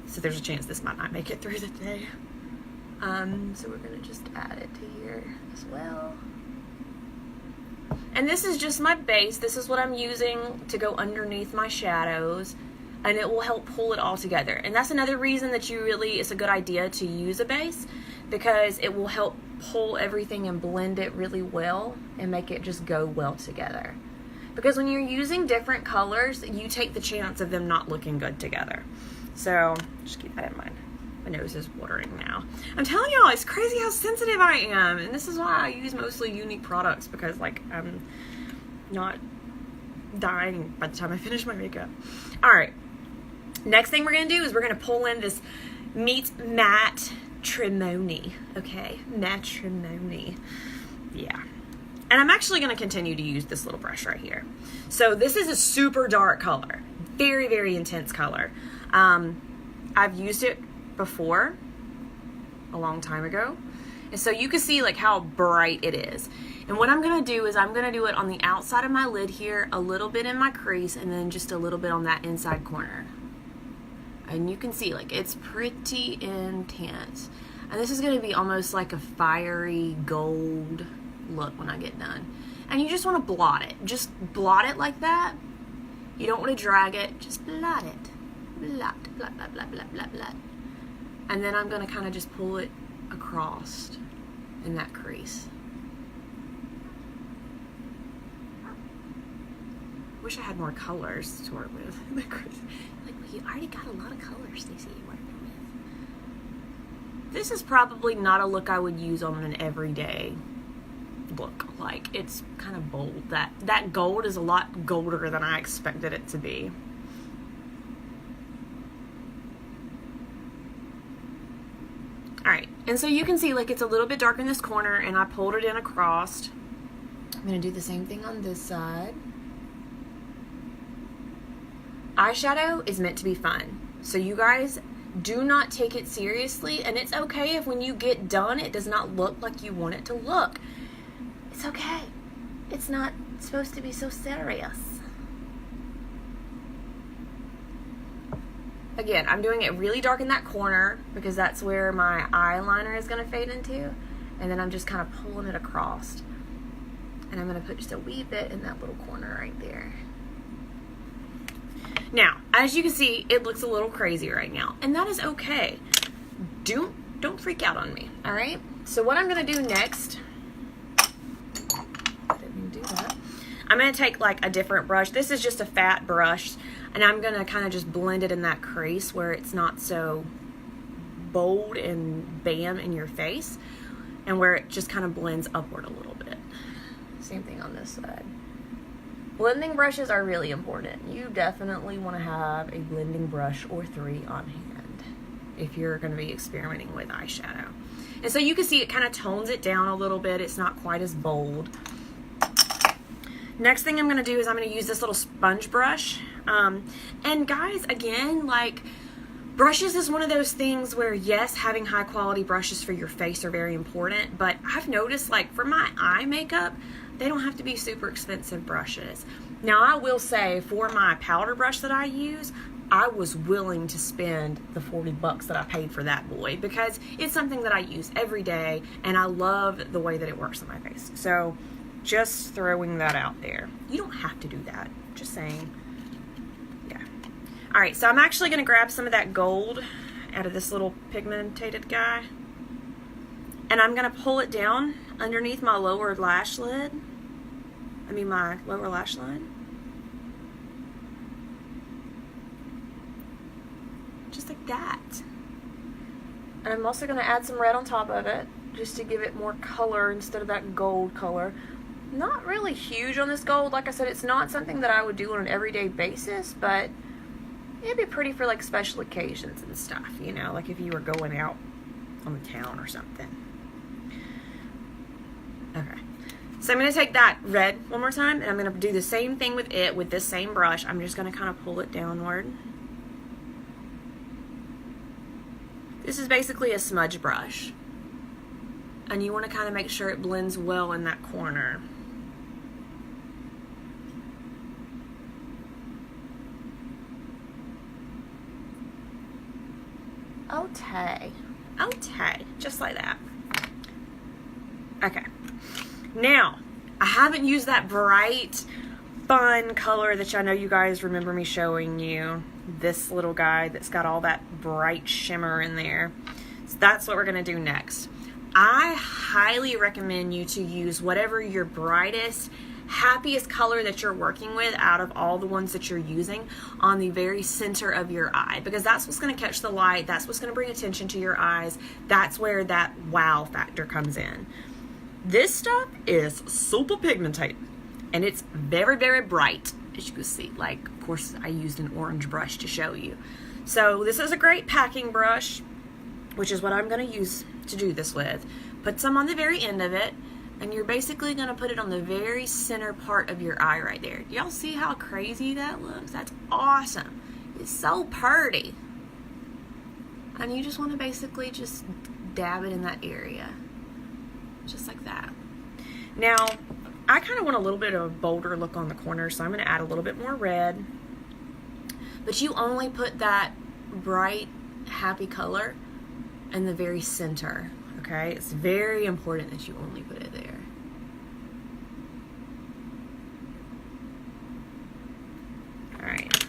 So there's a chance this might not make it through the day. So we're going to just add it to here as well. And this is just my base. This is what I'm using to go underneath my shadows, and it will help pull it all together. And that's another reason that it's a good idea to use a base, because it will help pull everything and blend it really well and make it just go well together. Because when you're using different colors, you take the chance of them not looking good together. So just keep that in mind. My nose is watering now. I'm telling y'all, it's crazy how sensitive I am. And this is why I use mostly Unique products, because like I'm not dying by the time I finish my makeup. Alright. Next thing we're going to do is we're going to pull in this Matte Trimony. Okay? Matrimony. Yeah. And I'm actually going to continue to use this little brush right here. So this is a super dark color. Very, very intense color. I've used it before, a long time ago. And so you can see like how bright it is. And what I'm going to do is I'm going to do it on the outside of my lid here, a little bit in my crease, and then just a little bit on that inside corner. And you can see like it's pretty intense. And this is going to be almost like a fiery gold look when I get done. And you just want to blot it. Just blot it like that. You don't want to drag it. Just blot it. Blot, blot, blot, blot, blot, blot, blot. And then I'm going to kind of just pull it across in that crease. Wish I had more colors to work with. Like, well, you already got a lot of colors, Stacey, you're working with. This is probably not a look I would use on an everyday look. Like, it's kind of bold. That gold is a lot golder than I expected it to be. Alright, and so you can see like it's a little bit dark in this corner, and I pulled it in across. I'm going to do the same thing on this side. Eyeshadow is meant to be fun. So you guys do not take it seriously, and it's okay if when you get done it does not look like you want it to look. It's okay. It's not supposed to be so serious. Again, I'm doing it really dark in that corner because that's where my eyeliner is going to fade into. And then I'm just kind of pulling it across. And I'm going to put just a wee bit in that little corner right there. Now, as you can see, it looks a little crazy right now. And that is okay. Don't freak out on me, alright? So what I'm going to do next... Didn't do that. I'm going to take like a different brush. This is just a fat brush. And I'm going to kind of just blend it in that crease where it's not so bold and bam in your face. And where it just kind of blends upward a little bit. Same thing on this side. Blending brushes are really important. You definitely want to have a blending brush or 3 on hand if you're going to be experimenting with eyeshadow. And so you can see it kind of tones it down a little bit. It's not quite as bold. Next thing I'm going to do is I'm going to use this little sponge brush. And guys, again, like, brushes is one of those things where, yes, having high quality brushes for your face are very important, but I've noticed, like, for my eye makeup, they don't have to be super expensive brushes. Now, I will say, for my powder brush that I use, I was willing to spend the 40 bucks that I paid for that boy, because it's something that I use every day, and I love the way that it works on my face. So, just throwing that out there. You don't have to do that. Just saying. Yeah. Alright, so I'm actually going to grab some of that gold out of this little pigmented guy. And I'm going to pull it down underneath my lower lash lid. My lower lash line. just like that. And I'm also going to add some red on top of it, just to give it more color instead of that gold color. Not really huge on this gold. Like I said, it's not something that I would do on an everyday basis, but it'd be pretty for like special occasions and stuff, you know, like if you were going out on the town or something. Okay. So I'm going to take that red one more time, and I'm going to do the same thing with it with this same brush. I'm just going to kind of pull it downward. This is basically a smudge brush. And you want to kind of make sure it blends well in that corner. Okay. Okay. Just like that. Okay. Now, I haven't used that bright, fun color that I know you guys remember me showing you. This little guy that's got all that bright shimmer in there. So that's what we're going to do next. I highly recommend you to use whatever your brightest, happiest color that you're working with out of all the ones that you're using on the very center of your eye, because that's what's going to catch the light. That's what's going to bring attention to your eyes. That's where that wow factor comes in. This stuff is super pigmented, and it's very, very bright, as you can see. Like, of course, I used an orange brush to show you. So this is a great packing brush, which is what I'm going to use to do this with. Put some on the very end of it, and you're basically going to put it on the very center part of your eye right there. Do y'all see how crazy that looks? That's awesome. It's so pretty. And you just want to basically just dab it in that area. Just like that. Now, I kind of want a little bit of a bolder look on the corner, so I'm going to add a little bit more red. But you only put that bright, happy color in the very center, okay? It's very important that you only put it there. All right.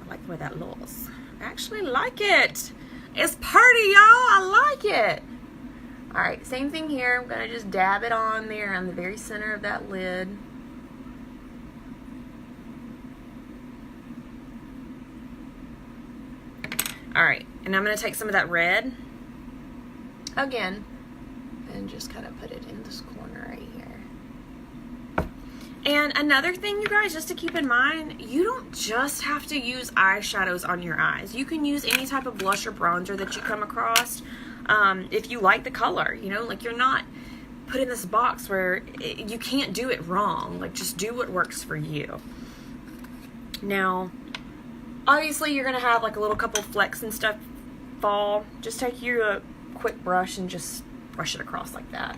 I like the way that looks. I actually like it. It's pretty, y'all. I like it. All right, same thing here. I'm gonna just dab it on there on the very center of that lid. All right, and I'm gonna take some of that red again and just kind of put it in this corner right here. And another thing, you guys, just to keep in mind, you don't just have to use eyeshadows on your eyes. You can use any type of blush or bronzer that you come across. If you like the color, you know, like you're not put in this box where you can't do it wrong. Like, just do what works for you. Now, obviously you're going to have like a little couple flecks and stuff fall. Just take your quick brush and just brush it across like that.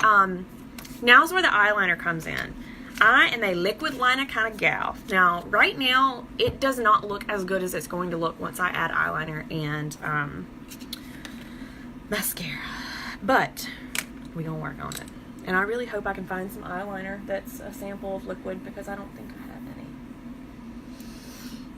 Now's where the eyeliner comes in. I am a liquid liner kind of gal. Now, right now, it does not look as good as it's going to look once I add eyeliner and mascara, but we're gonna work on it. And I really hope I can find some eyeliner that's a sample of liquid, because I don't think I have any.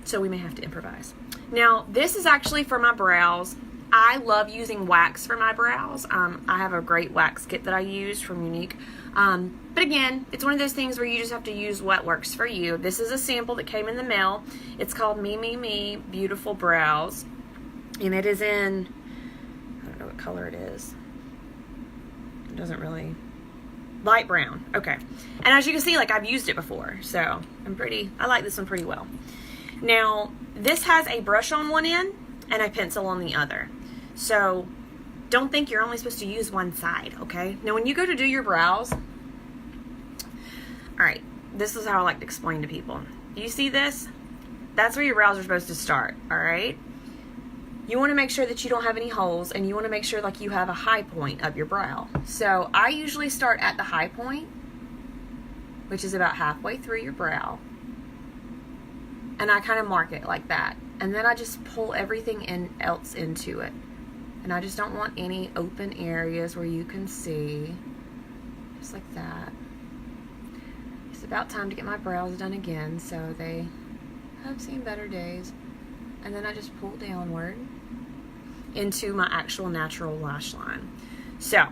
So we may have to improvise. Now, this is actually for my brows. I love using wax for my brows. I have a great wax kit that I use from Unique. But again, it's one of those things where you just have to use what works for you. This is a sample that came in the mail. It's called Me Me Me Beautiful Brows. And it is in, I don't know what color it is. It doesn't really, light brown. Okay. And as you can see, like, I've used it before. So I like this one pretty well. Now, this has a brush on one end and a pencil on the other. So don't think you're only supposed to use one side, okay? Now, when you go to do your brows, all right, this is how I like to explain to people. Do you see this? That's where your brows are supposed to start, all right? You want to make sure that you don't have any holes, and you want to make sure like you have a high point of your brow. So I usually start at the high point, which is about halfway through your brow, and I kind of mark it like that. And then I just pull everything else into it. And I just don't want any open areas where you can see. Just like that. It's about time to get my brows done again, so they have seen better days. And then I just pull downward into my actual natural lash line. So,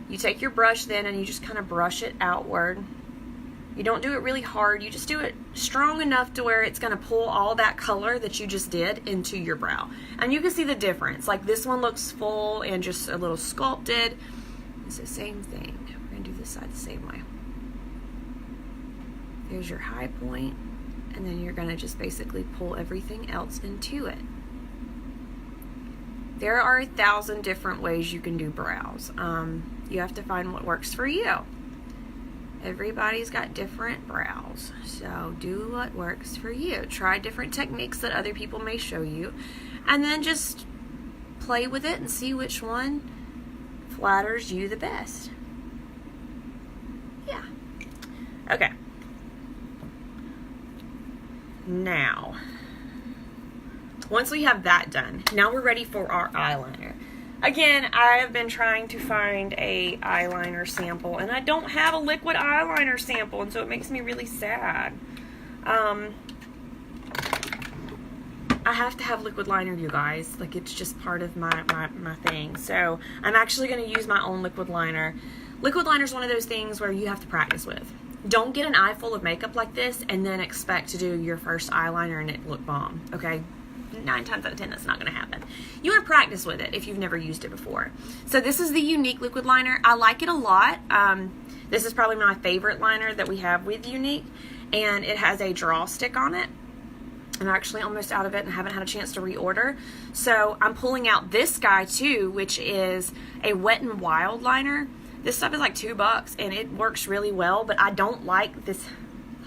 you take your brush then and you just kind of brush it outward. You don't do it really hard. You just do it strong enough to where it's going to pull all that color that you just did into your brow. And you can see the difference. Like this one looks full and just a little sculpted. It's the same thing. We're going to do this side the same way. There's your high point, and then you're going to just basically pull everything else into it. There are 1,000 different ways you can do brows. You have to find what works for you. Everybody's got different brows, so do what works for you. Try different techniques that other people may show you, and then just play with it and see which one flatters you the best. Yeah. Okay. Now, once we have that done, now we're ready for our eyeliner. Again, I have been trying to find a eyeliner sample, and I don't have a liquid eyeliner sample, and so it makes me really sad. I have to have liquid liner, you guys. Like, it's just part of my thing. So I'm actually going to use my own liquid liner. Liquid liner is one of those things where you have to practice with. Don't get an eye full of makeup like this and then expect to do your first eyeliner and it look bomb, okay? 9 times out of 10, that's not going to happen. You want to practice with it if you've never used it before. So this is the Unique liquid liner. I like it a lot. This is probably my favorite liner that we have with Unique, and it has a draw stick on it. I'm actually almost out of it and haven't had a chance to reorder. So I'm pulling out this guy too, which is a Wet n Wild liner. This stuff is like $2 and it works really well, but I don't like this.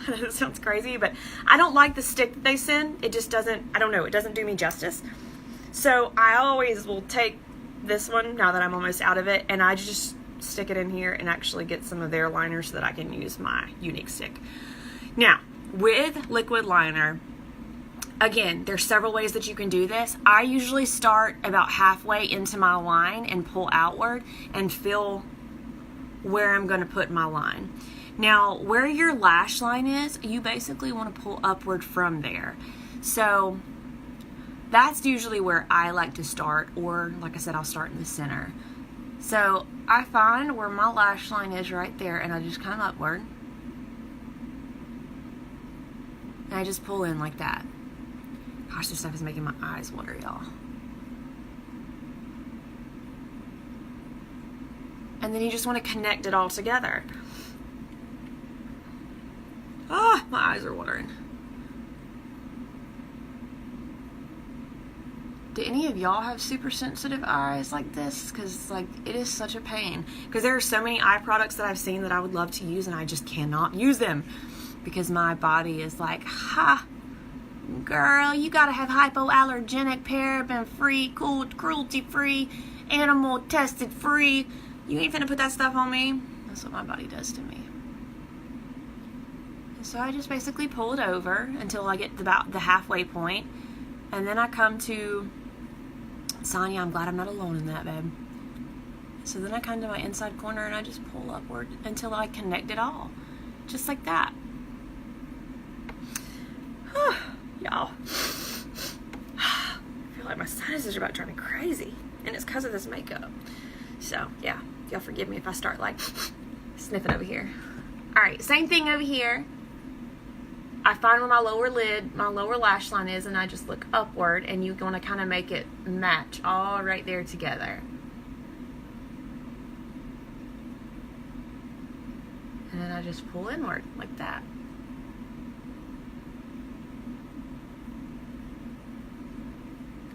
It sounds crazy, but I don't like the stick that they send. It just doesn't, I don't know, it doesn't do me justice. So I always will take this one now that I'm almost out of it, and I just stick it in here and actually get some of their liners so that I can use my Unique stick. Now, with liquid liner, again, there's several ways that you can do this. I usually start about halfway into my line and pull outward and feel where I'm going to put my line. Now, where your lash line is, you basically want to pull upward from there. So that's usually where I like to start, or like I said, I'll start in the center. So I find where my lash line is right there, and I just come upward. And I just pull in like that. Gosh, this stuff is making my eyes water, y'all. And then you just want to connect it all together. Ah, my eyes are watering. Do any of y'all have super sensitive eyes like this? Because, like, it is such a pain. Because there are so many eye products that I've seen that I would love to use, and I just cannot use them. Because my body is like, ha, girl, you gotta have hypoallergenic, paraben-free, cruelty-free, animal tested free. You ain't finna put that stuff on me. That's what my body does to me. And so I just basically pull it over until I get about the halfway point. And then I come to, Sonia, I'm glad I'm not alone in that, babe. So then I come to my inside corner and I just pull upward until I connect it all. Just like that. Y'all. I feel like my sinuses are about to drive me crazy. And it's because of this makeup. So, yeah. Y'all forgive me if I start, like, sniffing over here. Alright, same thing over here. I find where my lower lash line is, and I just look upward, and you want to kind of make it match all right there together. And then I just pull inward like that.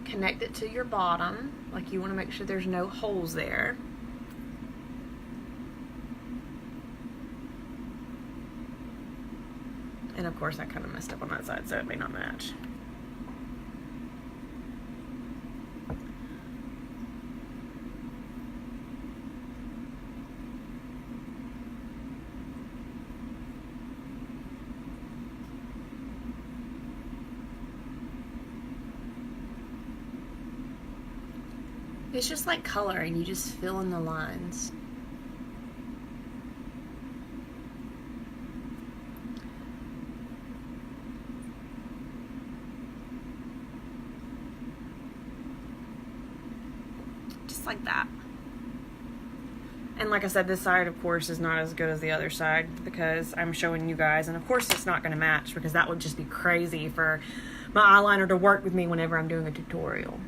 Connect it to your bottom, like you want to make sure there's no holes there. And of course I kind of messed up on that side, so it may not match. It's just like coloring, you just fill in the lines. Just like that. And like I said, this side, of course, is not as good as the other side because I'm showing you guys. And of course, it's not going to match because that would just be crazy for my eyeliner to work with me whenever I'm doing a tutorial.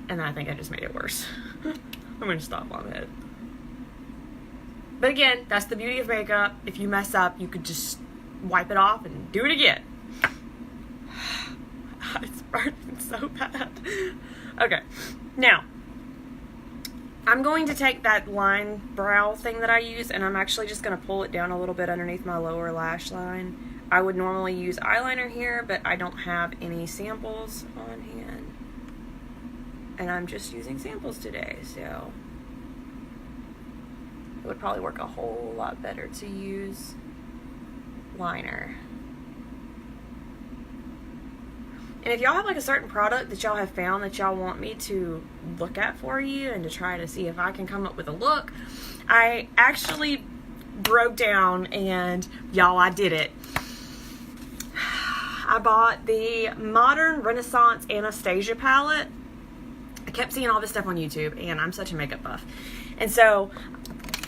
And I think I just made it worse. I'm going to stop on it. But again, that's the beauty of makeup. If you mess up, you could just wipe it off and do it again. It's burning so bad. Okay, now I'm going to take that line brow thing that I use, and I'm actually just going to pull it down a little bit underneath my lower lash line. I would normally use eyeliner here, but I don't have any samples on hand. And I'm just using samples today, so it would probably work a whole lot better to use liner. And if y'all have like a certain product that y'all have found that y'all want me to look at for you and to try to see if I can come up with a look, I actually broke down and y'all, I did it. I bought the Modern Renaissance Anastasia palette. I kept seeing all this stuff on YouTube, and I'm such a makeup buff. And so,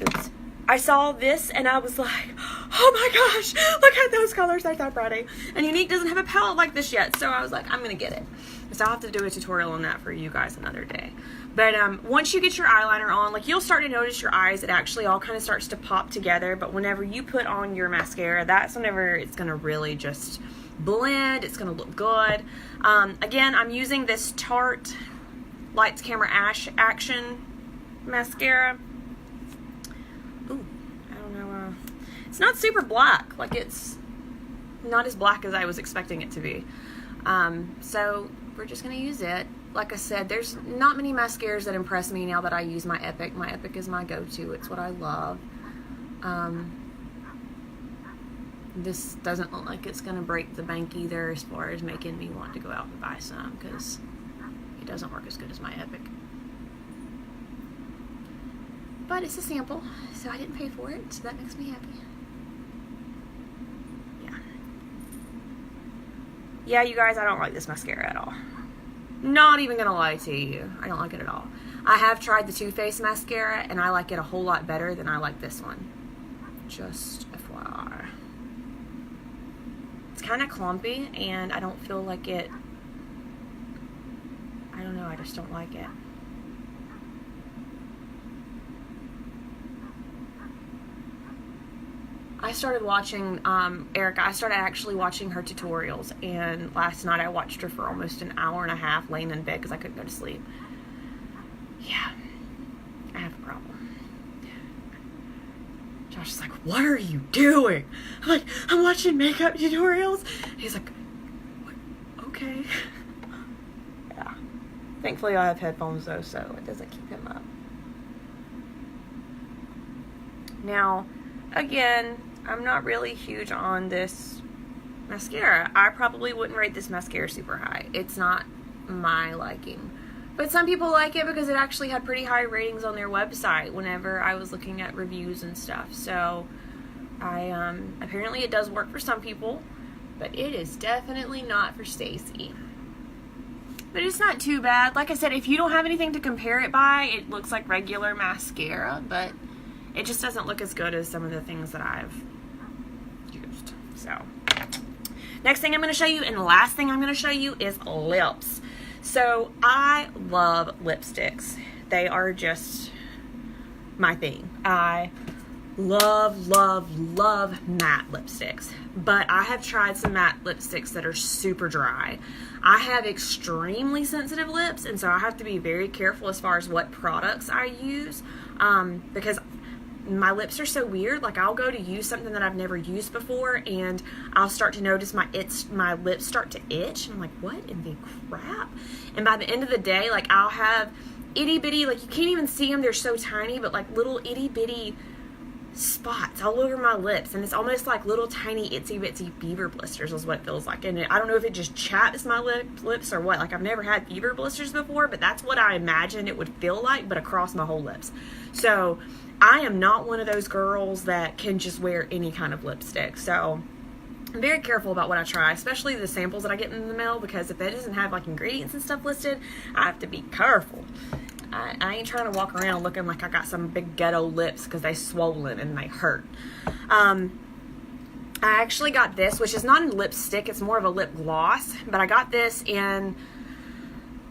oops, I saw this, and I was like, oh my gosh, look at those colors, they're so pretty. And Unique doesn't have a palette like this yet, so I was like, I'm going to get it. So I'll have to do a tutorial on that for you guys another day. But once you get your eyeliner on, like, you'll start to notice your eyes, it actually all kind of starts to pop together. But whenever you put on your mascara, that's whenever it's going to really just blend. It's going to look good. Again, I'm using this Tarte Lights Camera Action mascara. Ooh, I don't know. It's not super black. Like, it's not as black as I was expecting it to be. So we're just going to use it. Like I said, there's not many mascaras that impress me now that I use my Epic. My Epic is my go-to. It's what I love. This doesn't look like it's going to break the bank either as far as making me want to go out and buy some, because it doesn't work as good as my Epic. But it's a sample, so I didn't pay for it, so that makes me happy. Yeah. Yeah, you guys, I don't like this mascara at all. Not even gonna lie to you. I don't like it at all. I have tried the Too Faced mascara, and I like it a whole lot better than I like this one. Just FYI. It's kind of clumpy, and I don't feel like it... I don't know, I just don't like it. I started watching, Erica, I started actually watching her tutorials, and last night I watched her for almost an hour and a half laying in bed because I couldn't go to sleep. Yeah, I have a problem. Josh is like, what are you doing? I'm like, I'm watching makeup tutorials. He's like, what? Okay. Yeah. Thankfully I have headphones though, so it doesn't keep him up. Now, again, I'm not really huge on this mascara. I probably wouldn't rate this mascara super high. It's not my liking. But some people like it because it actually had pretty high ratings on their website whenever I was looking at reviews and stuff. So, apparently it does work for some people, but it is definitely not for Stacy. But it's not too bad. Like I said, if you don't have anything to compare it by, it looks like regular mascara, but it just doesn't look as good as some of the things that I've used. So, next thing I'm going to show you, and the last thing I'm going to show you, is lips. So, I love lipsticks. They are just my thing. I love, love, love matte lipsticks. But I have tried some matte lipsticks that are super dry. I have extremely sensitive lips, and so I have to be very careful as far as what products I use. Because my lips are so weird. Like, I'll go to use something that I've never used before, and I'll start to notice my lips start to itch. And I'm like, what in the crap? And by the end of the day, like, I'll have itty bitty, like, you can't even see them, they're so tiny, but like little itty bitty spots all over my lips, and it's almost like little tiny itsy bitsy fever blisters is what it feels like. And I don't know if it just chaps my lips or what. Like, I've never had fever blisters before, but that's what I imagined it would feel like, but across my whole lips. So I am not one of those girls that can just wear any kind of lipstick. So I'm very careful about what I try, especially the samples that I get in the mail, because if it doesn't have like ingredients and stuff listed, I have to be careful. I ain't trying to walk around looking like I got some big ghetto lips because they swollen and they hurt. I actually got this, which is not a lipstick, it's more of a lip gloss, but I got this in,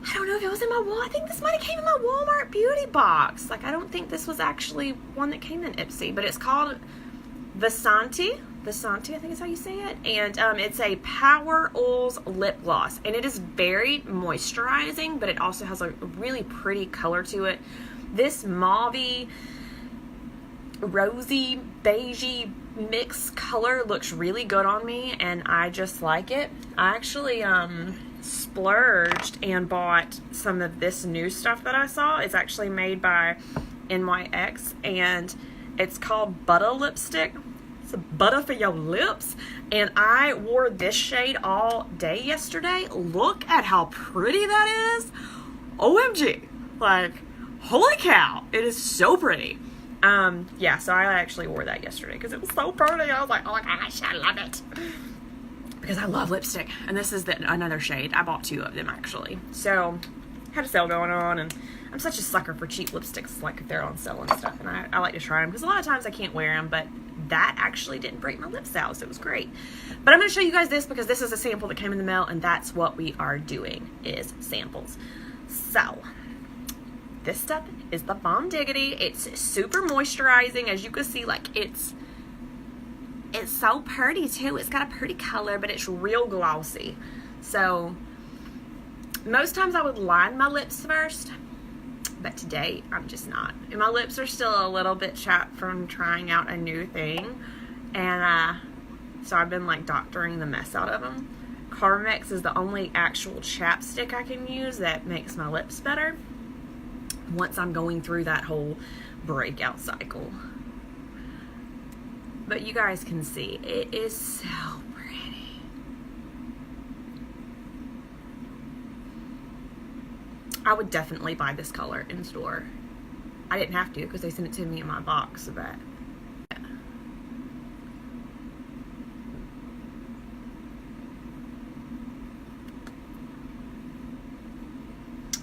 I don't know if it was in my I think this might have came in my Walmart beauty box. Like, I don't think this was actually one that came in Ipsy, but it's called Vasanti, I think is how you say it. And it's a Power Oils lip gloss, and it is very moisturizing, but it also has a really pretty color to it. This mauvey, rosy, beigey mix color looks really good on me, and I just like it. I actually splurged and bought some of this new stuff that I saw. It's actually made by NYX, and it's called Butter Lipstick. It's a butter for your lips, and I wore this shade all day yesterday. Look at how pretty that is. OMG, like, holy cow, it is so pretty. Yeah, so I actually wore that yesterday because it was so pretty. I was like, oh my gosh, I love it, because I love lipstick. And this is another shade. I bought 2 of them actually, so had a sale going on, and I'm such a sucker for cheap lipsticks, like if they're on sale and stuff, and I like to try them because a lot of times I can't wear them, but that actually didn't break my lips out, so it was great. But I'm going to show you guys this because this is a sample that came in the mail, and that's what we are doing, is samples. So this stuff is the Bomb Diggity. It's super moisturizing, as you can see. Like, it's so pretty too. It's got a pretty color, but it's real glossy. So most times I would line my lips first, but today I'm just not. And my lips are still a little bit chapped from trying out a new thing, and so I've been like doctoring the mess out of them. Carmex is the only actual chapstick I can use that makes my lips better once I'm going through that whole breakout cycle. But you guys can see it is so pretty. I would definitely buy this color in store. I didn't have to because they sent it to me in my box, but yeah.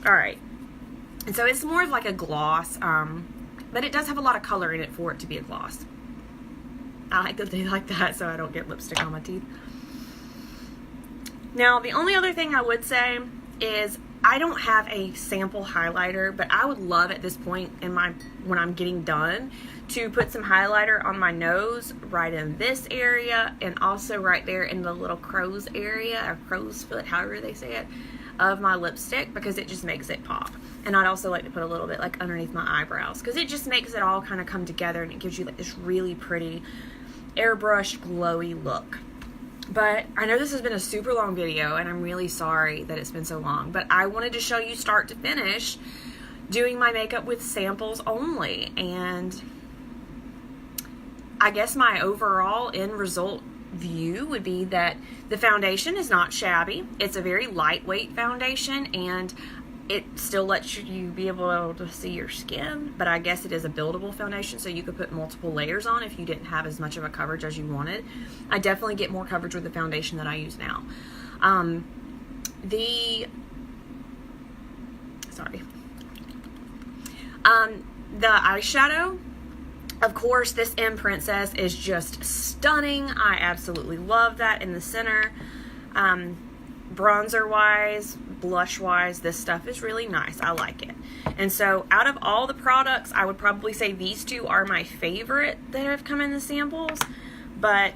Alright, and so it's more of like a gloss, but it does have a lot of color in it for it to be a gloss. I like that they like that, so I don't get lipstick on my teeth. Now, the only other thing I would say is I don't have a sample highlighter, but I would love at this point in when I'm getting done to put some highlighter on my nose, right in this area, and also right there in the little crow's area, or crow's foot, however they say it, of my lipstick, because it just makes it pop. And I'd also like to put a little bit like underneath my eyebrows, because it just makes it all kind of come together, and it gives you like this really pretty airbrushed glowy look. But I know this has been a super long video, and I'm really sorry that it's been so long, but I wanted to show you start to finish doing my makeup with samples only. And I guess my overall end result view would be that the foundation is not shabby. It's a very lightweight foundation, and it still lets you be able to see your skin, but I guess it is a buildable foundation, so you could put multiple layers on if you didn't have as much of a coverage as you wanted. I definitely get more coverage with the foundation that I use now. The eyeshadow, of course, this M Princess is just stunning. I absolutely love that in the center. Bronzer wise, blush wise, this stuff is really nice. I like it. And so out of all the products, I would probably say these two are my favorite that have come in the samples, but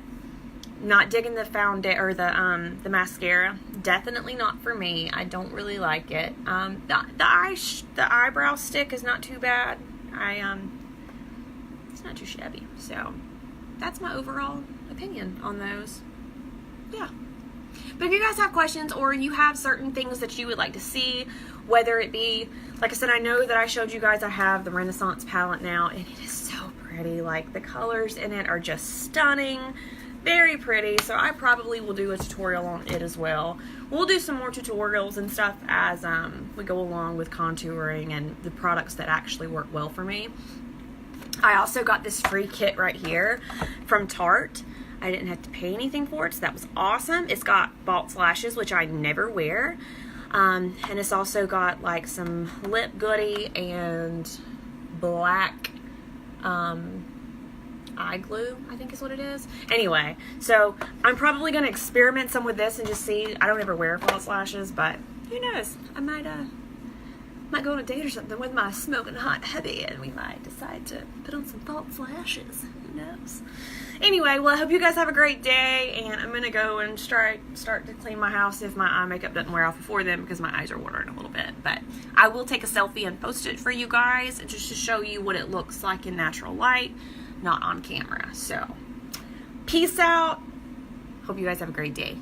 not digging the the mascara. Definitely not for me. I don't really like it. The eyebrow stick is not too bad. It's not too shabby. So that's my overall opinion on those. Yeah. But if you guys have questions, or you have certain things that you would like to see, whether it be, like I said, I know that I showed you guys I have the Renaissance palette now, and it is so pretty. Like, the colors in it are just stunning, very pretty. So I probably will do a tutorial on it as well. We'll do some more tutorials and stuff as we go along with contouring and the products that actually work well for me. I also got this free kit right here from Tarte. I didn't have to pay anything for it, so that was awesome. It's got false lashes, which I never wear. And it's also got like some lip goodie and black eye glue, I think is what it is. Anyway, so I'm probably going to experiment some with this and just see. I don't ever wear false lashes, but who knows? I might go on a date or something with my smoking hot hubby, and we might decide to put on some false lashes. Who knows? Anyway, well, I hope you guys have a great day, and I'm going to go and start to clean my house if my eye makeup doesn't wear off before then, because my eyes are watering a little bit. But I will take a selfie and post it for you guys, just to show you what it looks like in natural light, not on camera. So, peace out. Hope you guys have a great day.